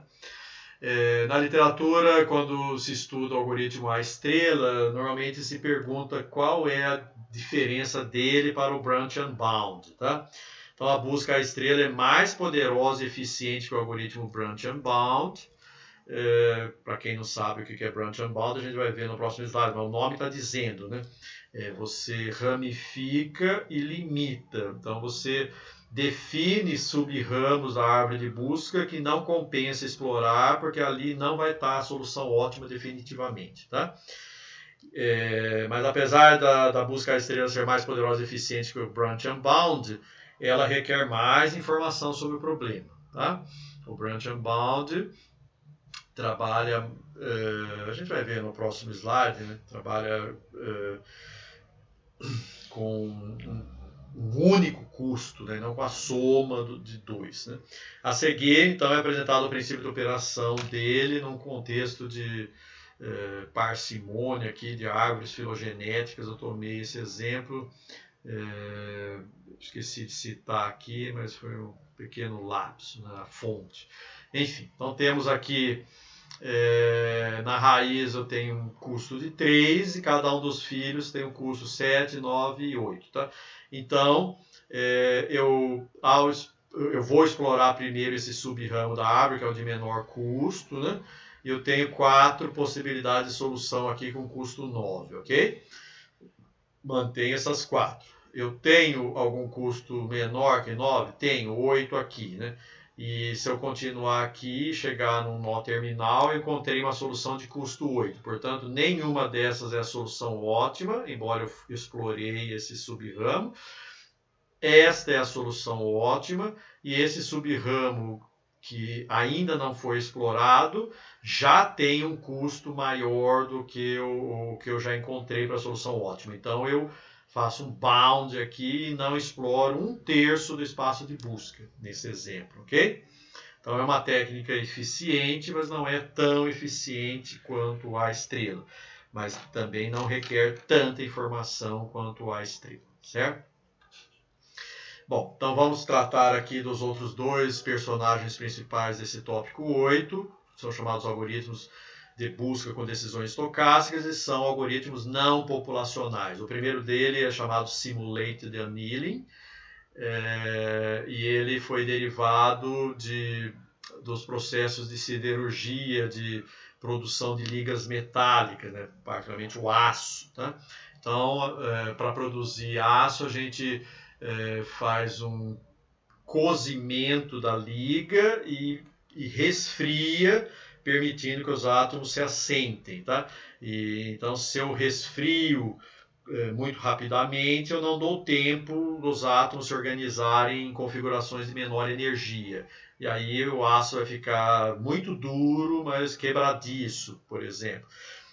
Na literatura, quando se estuda o algoritmo à estrela, normalmente se pergunta qual é a diferença dele para o branch and bound, tá? Então a busca à estrela é mais poderosa e eficiente que o algoritmo branch and bound. Para quem não sabe o que é branch and bound, a gente vai ver no próximo slide, mas o nome está dizendo, né? Você ramifica e limita. Então você define sub-ramos da árvore de busca que não compensa explorar, porque ali não vai estar a solução ótima definitivamente. Tá? Mas apesar da busca à estrela ser mais poderosa e eficiente que o branch and bound, ela requer mais informação sobre o problema. Tá? O branch and bound trabalha, a gente vai ver no próximo slide, né? Trabalha com um único custo, né? Não com a soma de dois. Né? A seguir, então, é apresentado o princípio de operação dele num contexto de parcimônia aqui, de árvores filogenéticas. Eu tomei esse exemplo, esqueci de citar aqui, mas foi um pequeno lapso na fonte. Enfim, então temos aqui na raiz eu tenho um custo de 3 e cada um dos filhos tem um custo 7, 9 e 8. Tá? Então, eu vou explorar primeiro esse sub-ramo da árvore, que é o de menor custo, né? E eu tenho 4 possibilidades de solução aqui com custo 9, ok? Mantenho essas 4. Eu tenho algum custo menor que 9? Tenho 8 aqui, né? E se eu continuar aqui, chegar num nó terminal, eu encontrei uma solução de custo 8. Portanto, nenhuma dessas é a solução ótima, embora eu explorei esse sub-ramo. Esta é a solução ótima e esse sub-ramo que ainda não foi explorado já tem um custo maior do que o que eu já encontrei para a solução ótima. Então, eu faço um bound aqui e não exploro 1/3 do espaço de busca, nesse exemplo, ok? Então é uma técnica eficiente, mas não é tão eficiente quanto a estrela. Mas também não requer tanta informação quanto a estrela, certo? Bom, então vamos tratar aqui dos outros dois personagens principais desse tópico 8, são chamados algoritmos de busca com decisões estocásticas e são algoritmos não populacionais. O primeiro dele é chamado Simulated Annealing, e ele foi derivado dos processos de siderurgia, de produção de ligas metálicas, né, particularmente o aço. Tá? Então, para produzir aço, a gente faz um cozimento da liga e resfria, permitindo que os átomos se assentem. Tá? Então, se eu resfrio muito rapidamente, eu não dou tempo dos átomos se organizarem em configurações de menor energia. E aí o aço vai ficar muito duro, mas quebradiço, por exemplo.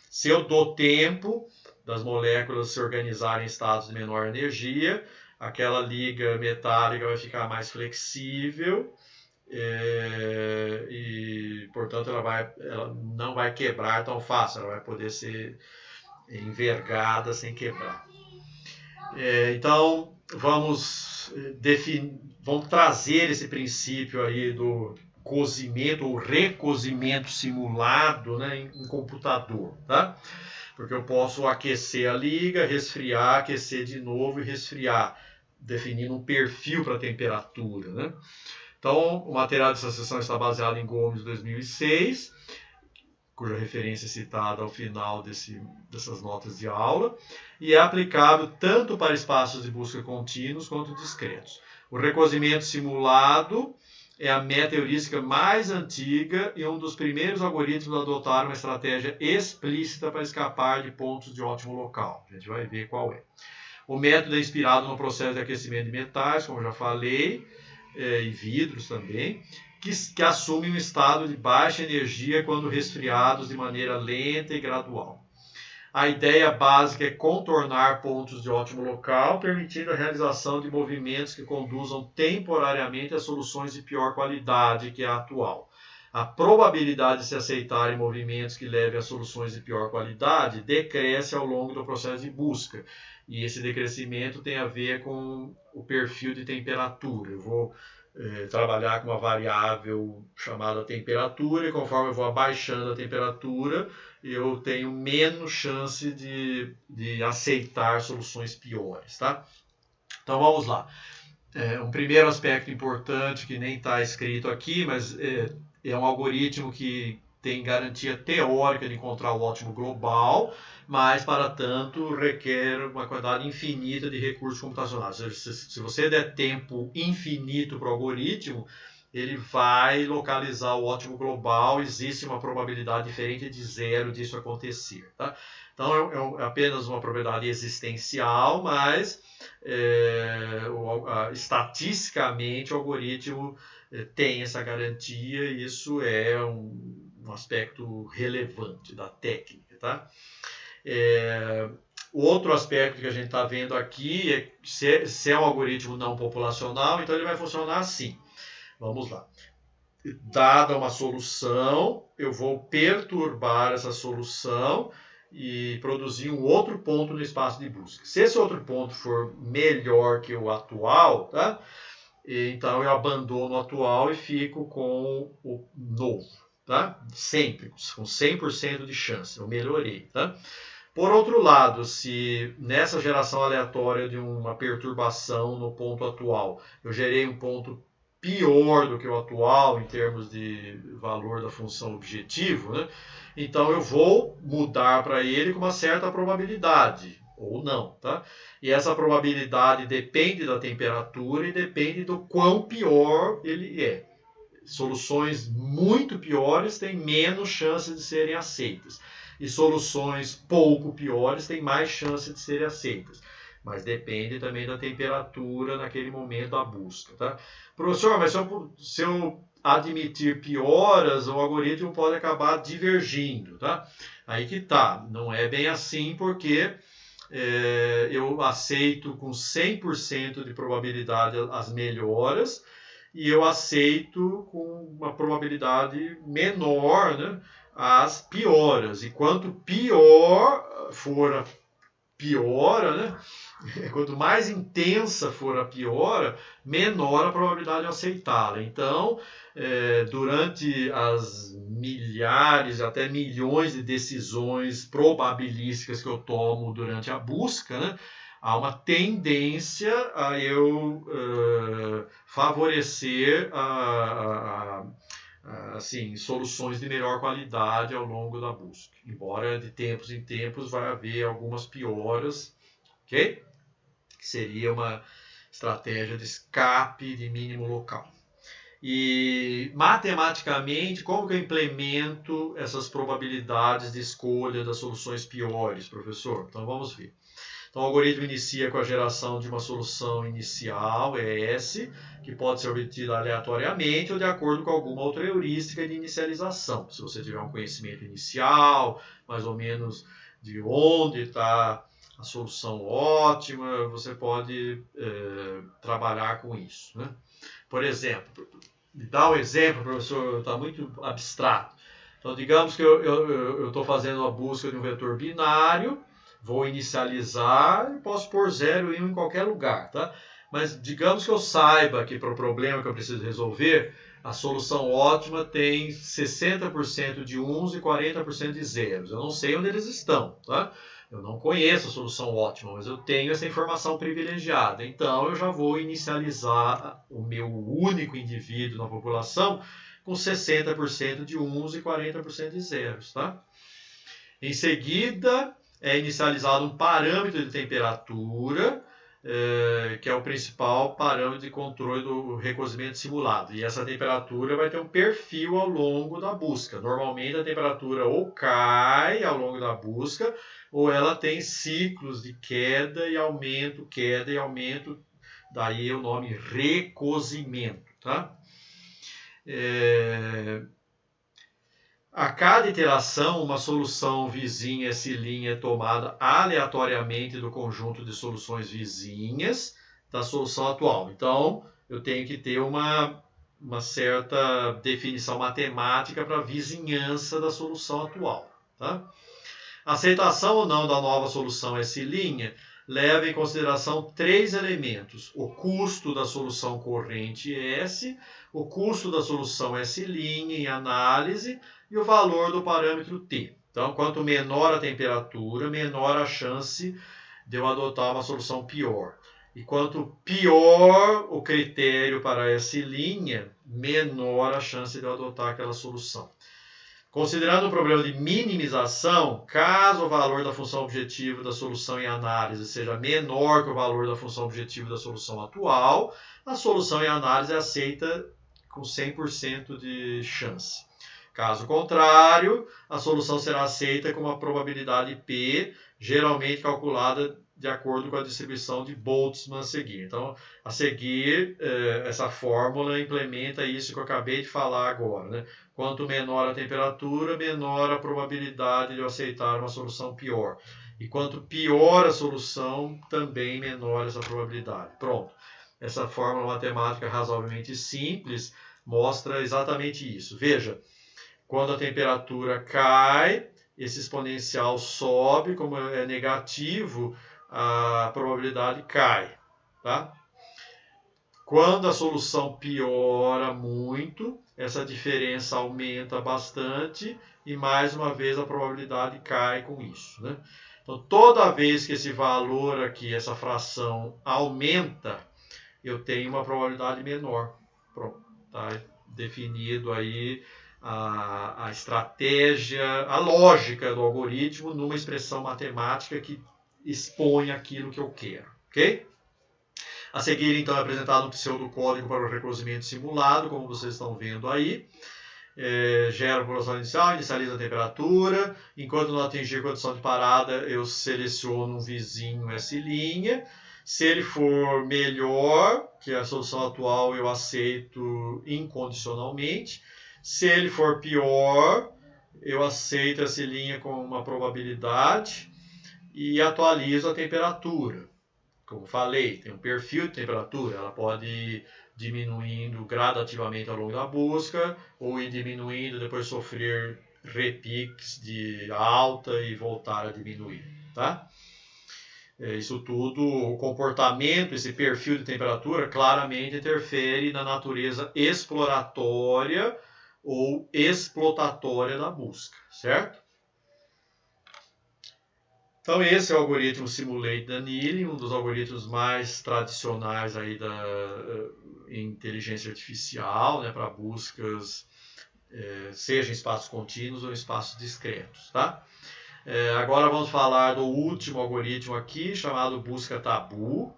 Se eu dou tempo das moléculas se organizarem em estados de menor energia, aquela liga metálica vai ficar mais flexível e, portanto, ela não vai quebrar tão fácil, ela vai poder ser envergada sem quebrar. Então, vamos trazer esse princípio aí do cozimento ou recozimento simulado, né, em computador, tá? Porque eu posso aquecer a liga, resfriar, aquecer de novo e resfriar, definindo um perfil para a temperatura, né? Então, o material dessa sessão está baseado em Gomes 2006, cuja referência é citada ao final dessas notas de aula, e é aplicável tanto para espaços de busca contínuos quanto discretos. O recozimento simulado é a meta-heurística mais antiga e um dos primeiros algoritmos a adotar uma estratégia explícita para escapar de pontos de ótimo local. A gente vai ver qual é. O método é inspirado no processo de aquecimento de metais, como eu já falei, e vidros também, que assumem um estado de baixa energia quando resfriados de maneira lenta e gradual. A ideia básica é contornar pontos de ótimo local, permitindo a realização de movimentos que conduzam temporariamente a soluções de pior qualidade que a atual. A probabilidade de se aceitarem movimentos que levem a soluções de pior qualidade decresce ao longo do processo de busca. E esse decrescimento tem a ver com o perfil de temperatura. Eu vou trabalhar com uma variável chamada temperatura, e conforme eu vou abaixando a temperatura, eu tenho menos chance de aceitar soluções piores. Tá? Então vamos lá. Um primeiro aspecto importante que nem está escrito aqui, mas é um algoritmo que tem garantia teórica de encontrar o ótimo global, mas, para tanto, requer uma quantidade infinita de recursos computacionais. Se você der tempo infinito para o algoritmo, ele vai localizar o ótimo global, existe uma probabilidade diferente de zero disso acontecer. Tá? Então, é apenas uma probabilidade existencial, mas estatisticamente o algoritmo tem essa garantia e isso é um aspecto relevante da técnica. Tá? O outro aspecto que a gente está vendo aqui é se é um algoritmo não populacional, então ele vai funcionar assim. Vamos lá. Dada uma solução, eu vou perturbar essa solução e produzir um outro ponto no espaço de busca. Se esse outro ponto for melhor que o atual, tá? Então eu abandono o atual e fico com o novo. Tá? Sempre, com 100% de chance. Eu melhorei. Tá? Por outro lado, se nessa geração aleatória de uma perturbação no ponto atual, eu gerei um ponto pior do que o atual em termos de valor da função objetivo, né? Então eu vou mudar para ele com uma certa probabilidade, ou não. Tá? E essa probabilidade depende da temperatura e depende do quão pior ele é. Soluções muito piores têm menos chance de serem aceitas. E soluções pouco piores têm mais chance de serem aceitas. Mas depende também da temperatura naquele momento da busca. Tá? Professor, mas se eu admitir pioras, o algoritmo pode acabar divergindo. Tá? Aí que tá. Não é bem assim, porque eu aceito com 100% de probabilidade as melhoras e eu aceito com uma probabilidade menor, né, as pioras. E quanto pior for piora, né? Quanto mais intensa for a piora, menor a probabilidade de aceitá-la. Então, durante as milhares, até milhões de decisões probabilísticas que eu tomo durante a busca, né, há uma tendência a eu favorecer assim, soluções de melhor qualidade ao longo da busca. Embora de tempos em tempos vai haver algumas pioras, ok? Que seria uma estratégia de escape de mínimo local. E matematicamente, como que eu implemento essas probabilidades de escolha das soluções piores, professor? Então vamos ver. Então o algoritmo inicia com a geração de uma solução inicial, ES, que pode ser obtida aleatoriamente ou de acordo com alguma outra heurística de inicialização. Se você tiver um conhecimento inicial, mais ou menos de onde está a solução ótima, você pode trabalhar com isso, né? Por exemplo, me dá um exemplo, professor, está muito abstrato. Então, digamos que eu estou fazendo a busca de um vetor binário, vou inicializar e posso pôr 0 e 1 em qualquer lugar, tá? Mas digamos que eu saiba que para o problema que eu preciso resolver, a solução ótima tem 60% de uns e 40% de zeros. Eu não sei onde eles estão, tá? Eu não conheço a solução ótima, mas eu tenho essa informação privilegiada. Então, eu já vou inicializar o meu único indivíduo na população com 60% de uns e 40% de zeros, tá? Em seguida, é inicializado um parâmetro de temperatura, que é o principal parâmetro de controle do recozimento simulado. E essa temperatura vai ter um perfil ao longo da busca. Normalmente a temperatura ou cai ao longo da busca, ou ela tem ciclos de queda e aumento, daí o nome recozimento, tá? A cada iteração, uma solução vizinha S' é tomada aleatoriamente do conjunto de soluções vizinhas da solução atual. Então, eu tenho que ter uma certa definição matemática para a vizinhança da solução atual, tá? A aceitação ou não da nova solução S' leva em consideração 3 elementos: o custo da solução corrente S, o custo da solução S' em análise e o valor do parâmetro T. Então, quanto menor a temperatura, menor a chance de eu adotar uma solução pior. E quanto pior o critério para S', menor a chance de eu adotar aquela solução. Considerando o problema de minimização, caso o valor da função objetiva da solução em análise seja menor que o valor da função objetiva da solução atual, a solução em análise é aceita com 100% de chance. Caso contrário, a solução será aceita com uma probabilidade P, geralmente calculada de acordo com a distribuição de Boltzmann a seguir. Então, a seguir, essa fórmula implementa isso que eu acabei de falar agora, né? Quanto menor a temperatura, menor a probabilidade de eu aceitar uma solução pior. E quanto pior a solução, também menor essa probabilidade. Pronto. Essa fórmula matemática razoavelmente simples mostra exatamente isso. Veja, quando a temperatura cai, esse exponencial sobe, como é negativo, a probabilidade cai, tá? Quando a solução piora muito, essa diferença aumenta bastante e mais uma vez a probabilidade cai com isso, né? Então, toda vez que esse valor aqui, essa fração aumenta, eu tenho uma probabilidade menor. Pronto, tá definido aí a estratégia, a lógica do algoritmo numa expressão matemática que expõe aquilo que eu quero, ok? A seguir, então, é apresentado um pseudocódigo para o recozimento simulado, como vocês estão vendo aí. Gera a população inicial, inicializa a temperatura. Enquanto não atingir a condição de parada, eu seleciono um vizinho S'. Se ele for melhor que a solução atual, eu aceito incondicionalmente. Se ele for pior, eu aceito S' com uma probabilidade e atualizo a temperatura. Como falei, tem um perfil de temperatura, ela pode ir diminuindo gradativamente ao longo da busca, ou ir diminuindo, depois sofrer repiques de alta e voltar a diminuir, tá? Isso tudo, o comportamento, esse perfil de temperatura, claramente interfere na natureza exploratória ou explotatória da busca, certo? Então esse é o algoritmo Simulate Annealing, um dos algoritmos mais tradicionais aí da inteligência artificial, né, para buscas, seja em espaços contínuos ou em espaços discretos, tá? Agora vamos falar do último algoritmo aqui, chamado busca tabu.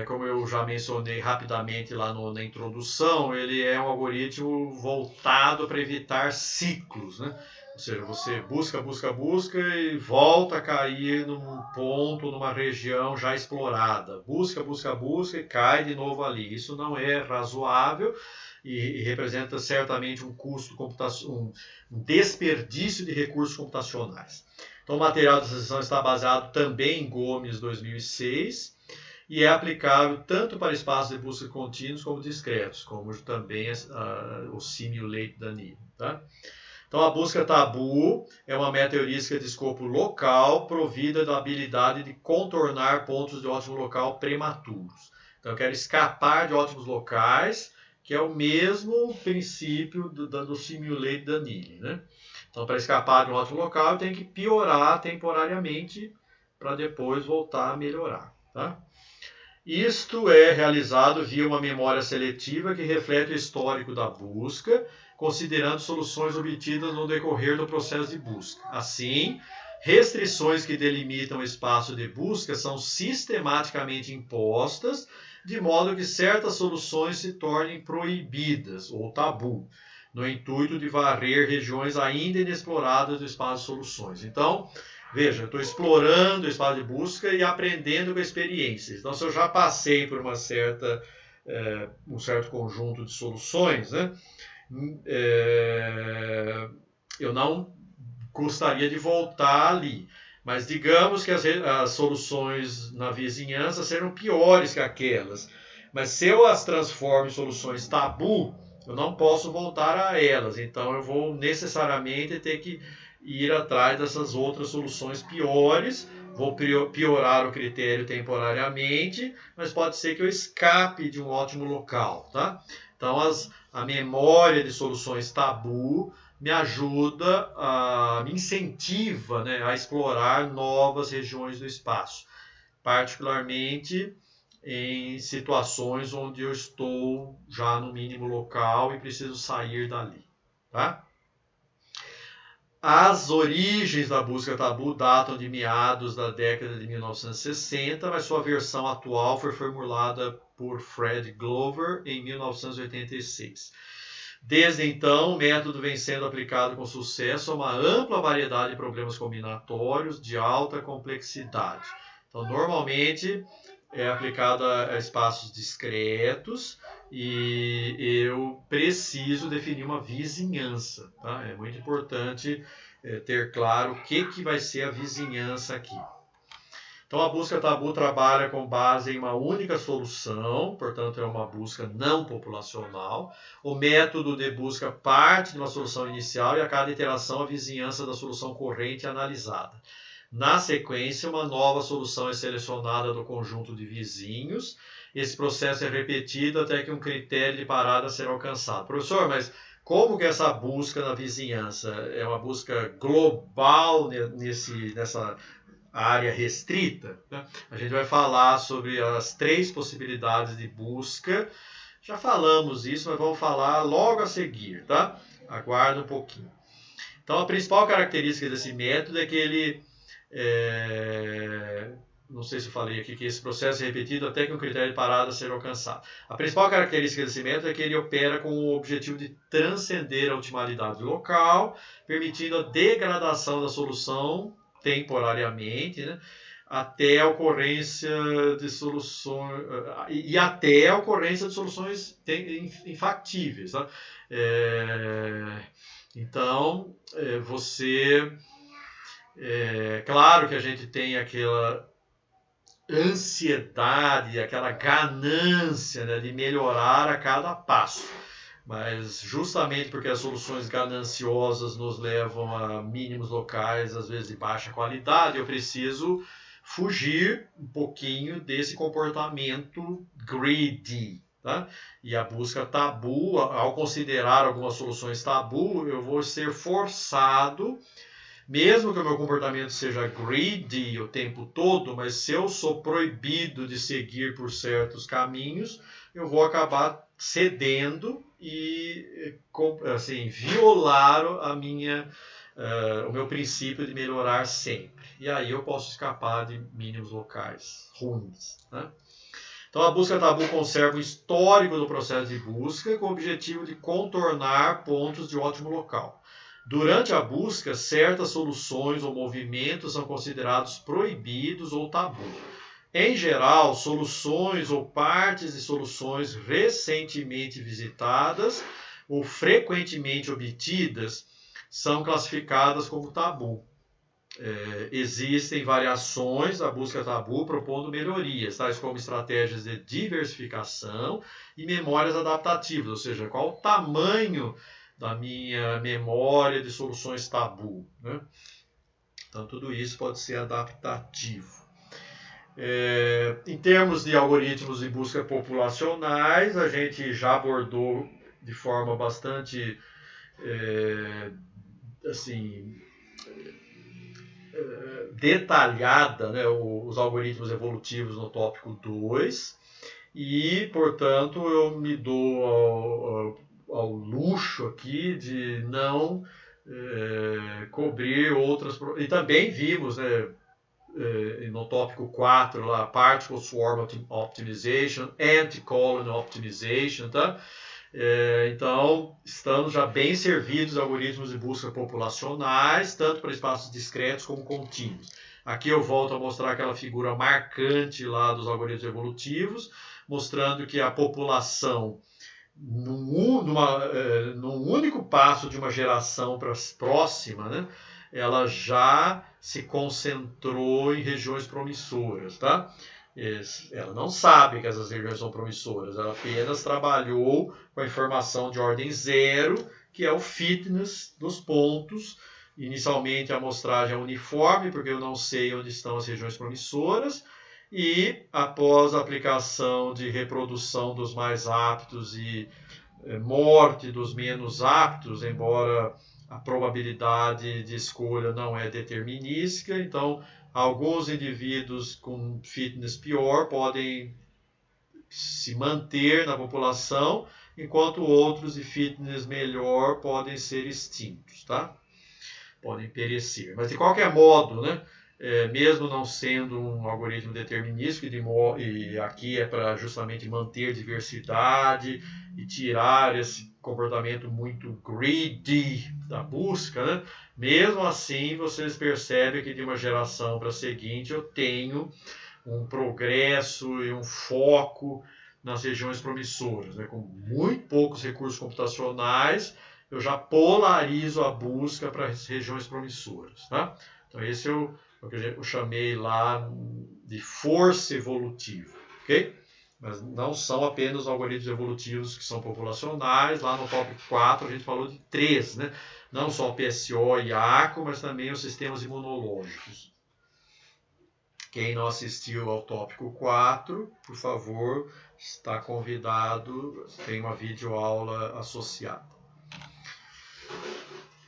Como eu já mencionei rapidamente lá na introdução, ele é um algoritmo voltado para evitar ciclos, né? Ou seja, você busca, busca, busca e volta a cair num ponto, numa região já explorada. Busca, busca, busca e cai de novo ali. Isso não é razoável e representa certamente um custo um desperdício de recursos computacionais. Então, o material dessa sessão está baseado também em Gomes 2006 e é aplicável tanto para espaços de busca contínuos como discretos, como também o Simulate Annealing, tá? Então, a busca tabu é uma meta-heurística de escopo local provida da habilidade de contornar pontos de ótimo local prematuros. Então, eu quero escapar de ótimos locais, que é o mesmo princípio do Simulate Annealing, né? Então, para escapar de um ótimo local, eu tenho que piorar temporariamente para depois voltar a melhorar, tá? Isto é realizado via uma memória seletiva que reflete o histórico da busca, considerando soluções obtidas no decorrer do processo de busca. Assim, restrições que delimitam o espaço de busca são sistematicamente impostas, de modo que certas soluções se tornem proibidas ou tabu, no intuito de varrer regiões ainda inexploradas do espaço de soluções. Então, veja, eu estou explorando o espaço de busca e aprendendo com experiências. Então, se eu já passei por um certo conjunto de soluções, né, eu não gostaria de voltar ali. Mas digamos que as soluções na vizinhança serão piores que aquelas. Mas se eu as transformo em soluções tabu, eu não posso voltar a elas. Então eu vou necessariamente ter que ir atrás dessas outras soluções piores. Vou piorar o critério temporariamente, mas pode ser que eu escape de um ótimo local, tá? Então a memória de soluções tabu me ajuda, me incentiva, né, a explorar novas regiões do espaço, particularmente em situações onde eu estou já no mínimo local e preciso sair dali, tá? As origens da busca tabu datam de meados da década de 1960, mas sua versão atual foi formulada por Fred Glover em 1986. Desde então, o método vem sendo aplicado com sucesso a uma ampla variedade de problemas combinatórios de alta complexidade. Então, normalmente é aplicado a espaços discretos e eu preciso definir uma vizinhança, tá? É muito importante ter claro o que vai ser a vizinhança aqui. Então, a busca tabu trabalha com base em uma única solução, portanto, é uma busca não populacional. O método de busca parte de uma solução inicial e a cada iteração a vizinhança da solução corrente é analisada. Na sequência, uma nova solução é selecionada do conjunto de vizinhos. Esse processo é repetido até que um critério de parada seja alcançado. Professor, mas como que essa busca na vizinhança é uma busca global nessa área restrita, né? A gente vai falar sobre as 3 possibilidades de busca. Já falamos isso, mas vamos falar logo a seguir, tá? Aguarda um pouquinho. Então, a principal característica desse método é que ele, não sei se eu falei aqui, que esse processo é repetido até que um critério de parada seja alcançado. A principal característica desse método é que ele opera com o objetivo de transcender a optimalidade local, permitindo a degradação da solução temporariamente, né, até a ocorrência de soluções e até a ocorrência de soluções infactíveis, tá? Então, claro que a gente tem aquela ansiedade, aquela ganância, né, de melhorar a cada passo. Mas justamente porque as soluções gananciosas nos levam a mínimos locais, às vezes de baixa qualidade, eu preciso fugir um pouquinho desse comportamento greedy. Tá? E a busca tabu, ao considerar algumas soluções tabu, eu vou ser forçado, mesmo que o meu comportamento seja greedy o tempo todo, mas se eu sou proibido de seguir por certos caminhos, eu vou acabar cedendo e assim, violar o meu princípio de melhorar sempre. E aí eu posso escapar de mínimos locais ruins. Né? Então a busca tabu conserva o histórico do processo de busca com o objetivo de contornar pontos de ótimo local. Durante a busca, certas soluções ou movimentos são considerados proibidos ou tabu. Em geral, soluções ou partes de soluções recentemente visitadas ou frequentemente obtidas são classificadas como tabu. Existem variações da busca tabu propondo melhorias, tais como estratégias de diversificação e memórias adaptativas, ou seja, qual o tamanho da minha memória de soluções tabu. Né? Então, tudo isso pode ser adaptativo. Em termos de algoritmos de busca populacionais, a gente já abordou de forma bastante detalhada, né, os algoritmos evolutivos no tópico 2 e, portanto, eu me dou ao luxo aqui de não cobrir outras... E também vimos, né, no tópico 4, lá, Particle Swarm Optimization, Anti-Colony Optimization, tá? Então, estamos já bem servidos de algoritmos de busca populacionais, tanto para espaços discretos como contínuos. Aqui eu volto a mostrar aquela figura marcante lá dos algoritmos evolutivos, mostrando que a população, num único passo de uma geração para a próxima, né, ela já se concentrou em regiões promissoras, tá? Ela não sabe que essas regiões são promissoras, ela apenas trabalhou com a informação de ordem zero, que é o fitness dos pontos. Inicialmente a amostragem é uniforme, porque eu não sei onde estão as regiões promissoras, e após a aplicação de reprodução dos mais aptos e morte dos menos aptos, embora a probabilidade de escolha não é determinística, então alguns indivíduos com fitness pior podem se manter na população, enquanto outros de fitness melhor podem ser extintos, tá? Podem perecer. Mas de qualquer modo, né, mesmo não sendo um algoritmo determinístico, e aqui é para justamente manter diversidade e tirar esse comportamento muito greedy da busca, né? Mesmo assim, vocês percebem que de uma geração para a seguinte eu tenho um progresso e um foco nas regiões promissoras, né? Com muito poucos recursos computacionais, eu já polarizo a busca para as regiões promissoras. Tá? Então esse é o que eu chamei lá de força evolutiva. Okay? Mas não são apenas os algoritmos evolutivos que são populacionais. Lá no tópico 4 a gente falou de 3, né? Não só o PSO e ACO, mas também os sistemas imunológicos. Quem não assistiu ao tópico 4, por favor, está convidado, tem uma videoaula associada.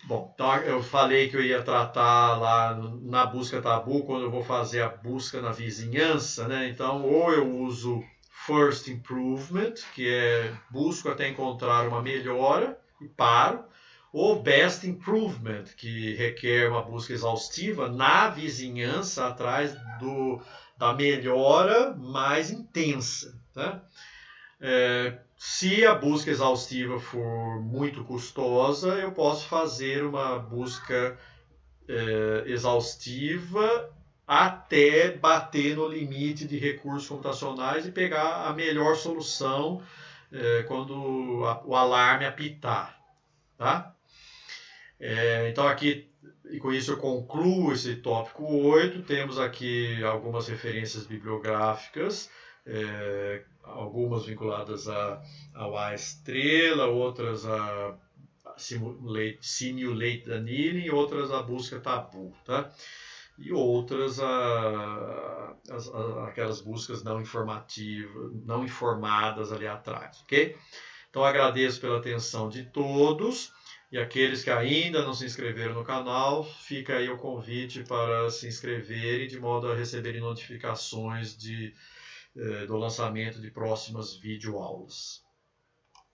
Bom, então eu falei que eu ia tratar lá na busca tabu, quando eu vou fazer a busca na vizinhança, né? Então, ou eu uso First Improvement, que é busco até encontrar uma melhora e paro, ou Best Improvement, que requer uma busca exaustiva na vizinhança atrás da melhora mais intensa, tá? Se a busca exaustiva for muito custosa, eu posso fazer uma busca exaustiva até bater no limite de recursos computacionais e pegar a melhor solução quando o alarme apitar. Tá? Então aqui, e com isso eu concluo esse tópico 8, temos aqui algumas referências bibliográficas, algumas vinculadas ao A estrela, outras a Simulate Annealing e outras a busca tabu. Tá? e outras aquelas buscas não informativas, não informadas ali atrás, ok? Então agradeço pela atenção de todos e aqueles que ainda não se inscreveram no canal, fica aí o convite para se inscreverem de modo a receberem notificações do lançamento de próximas videoaulas.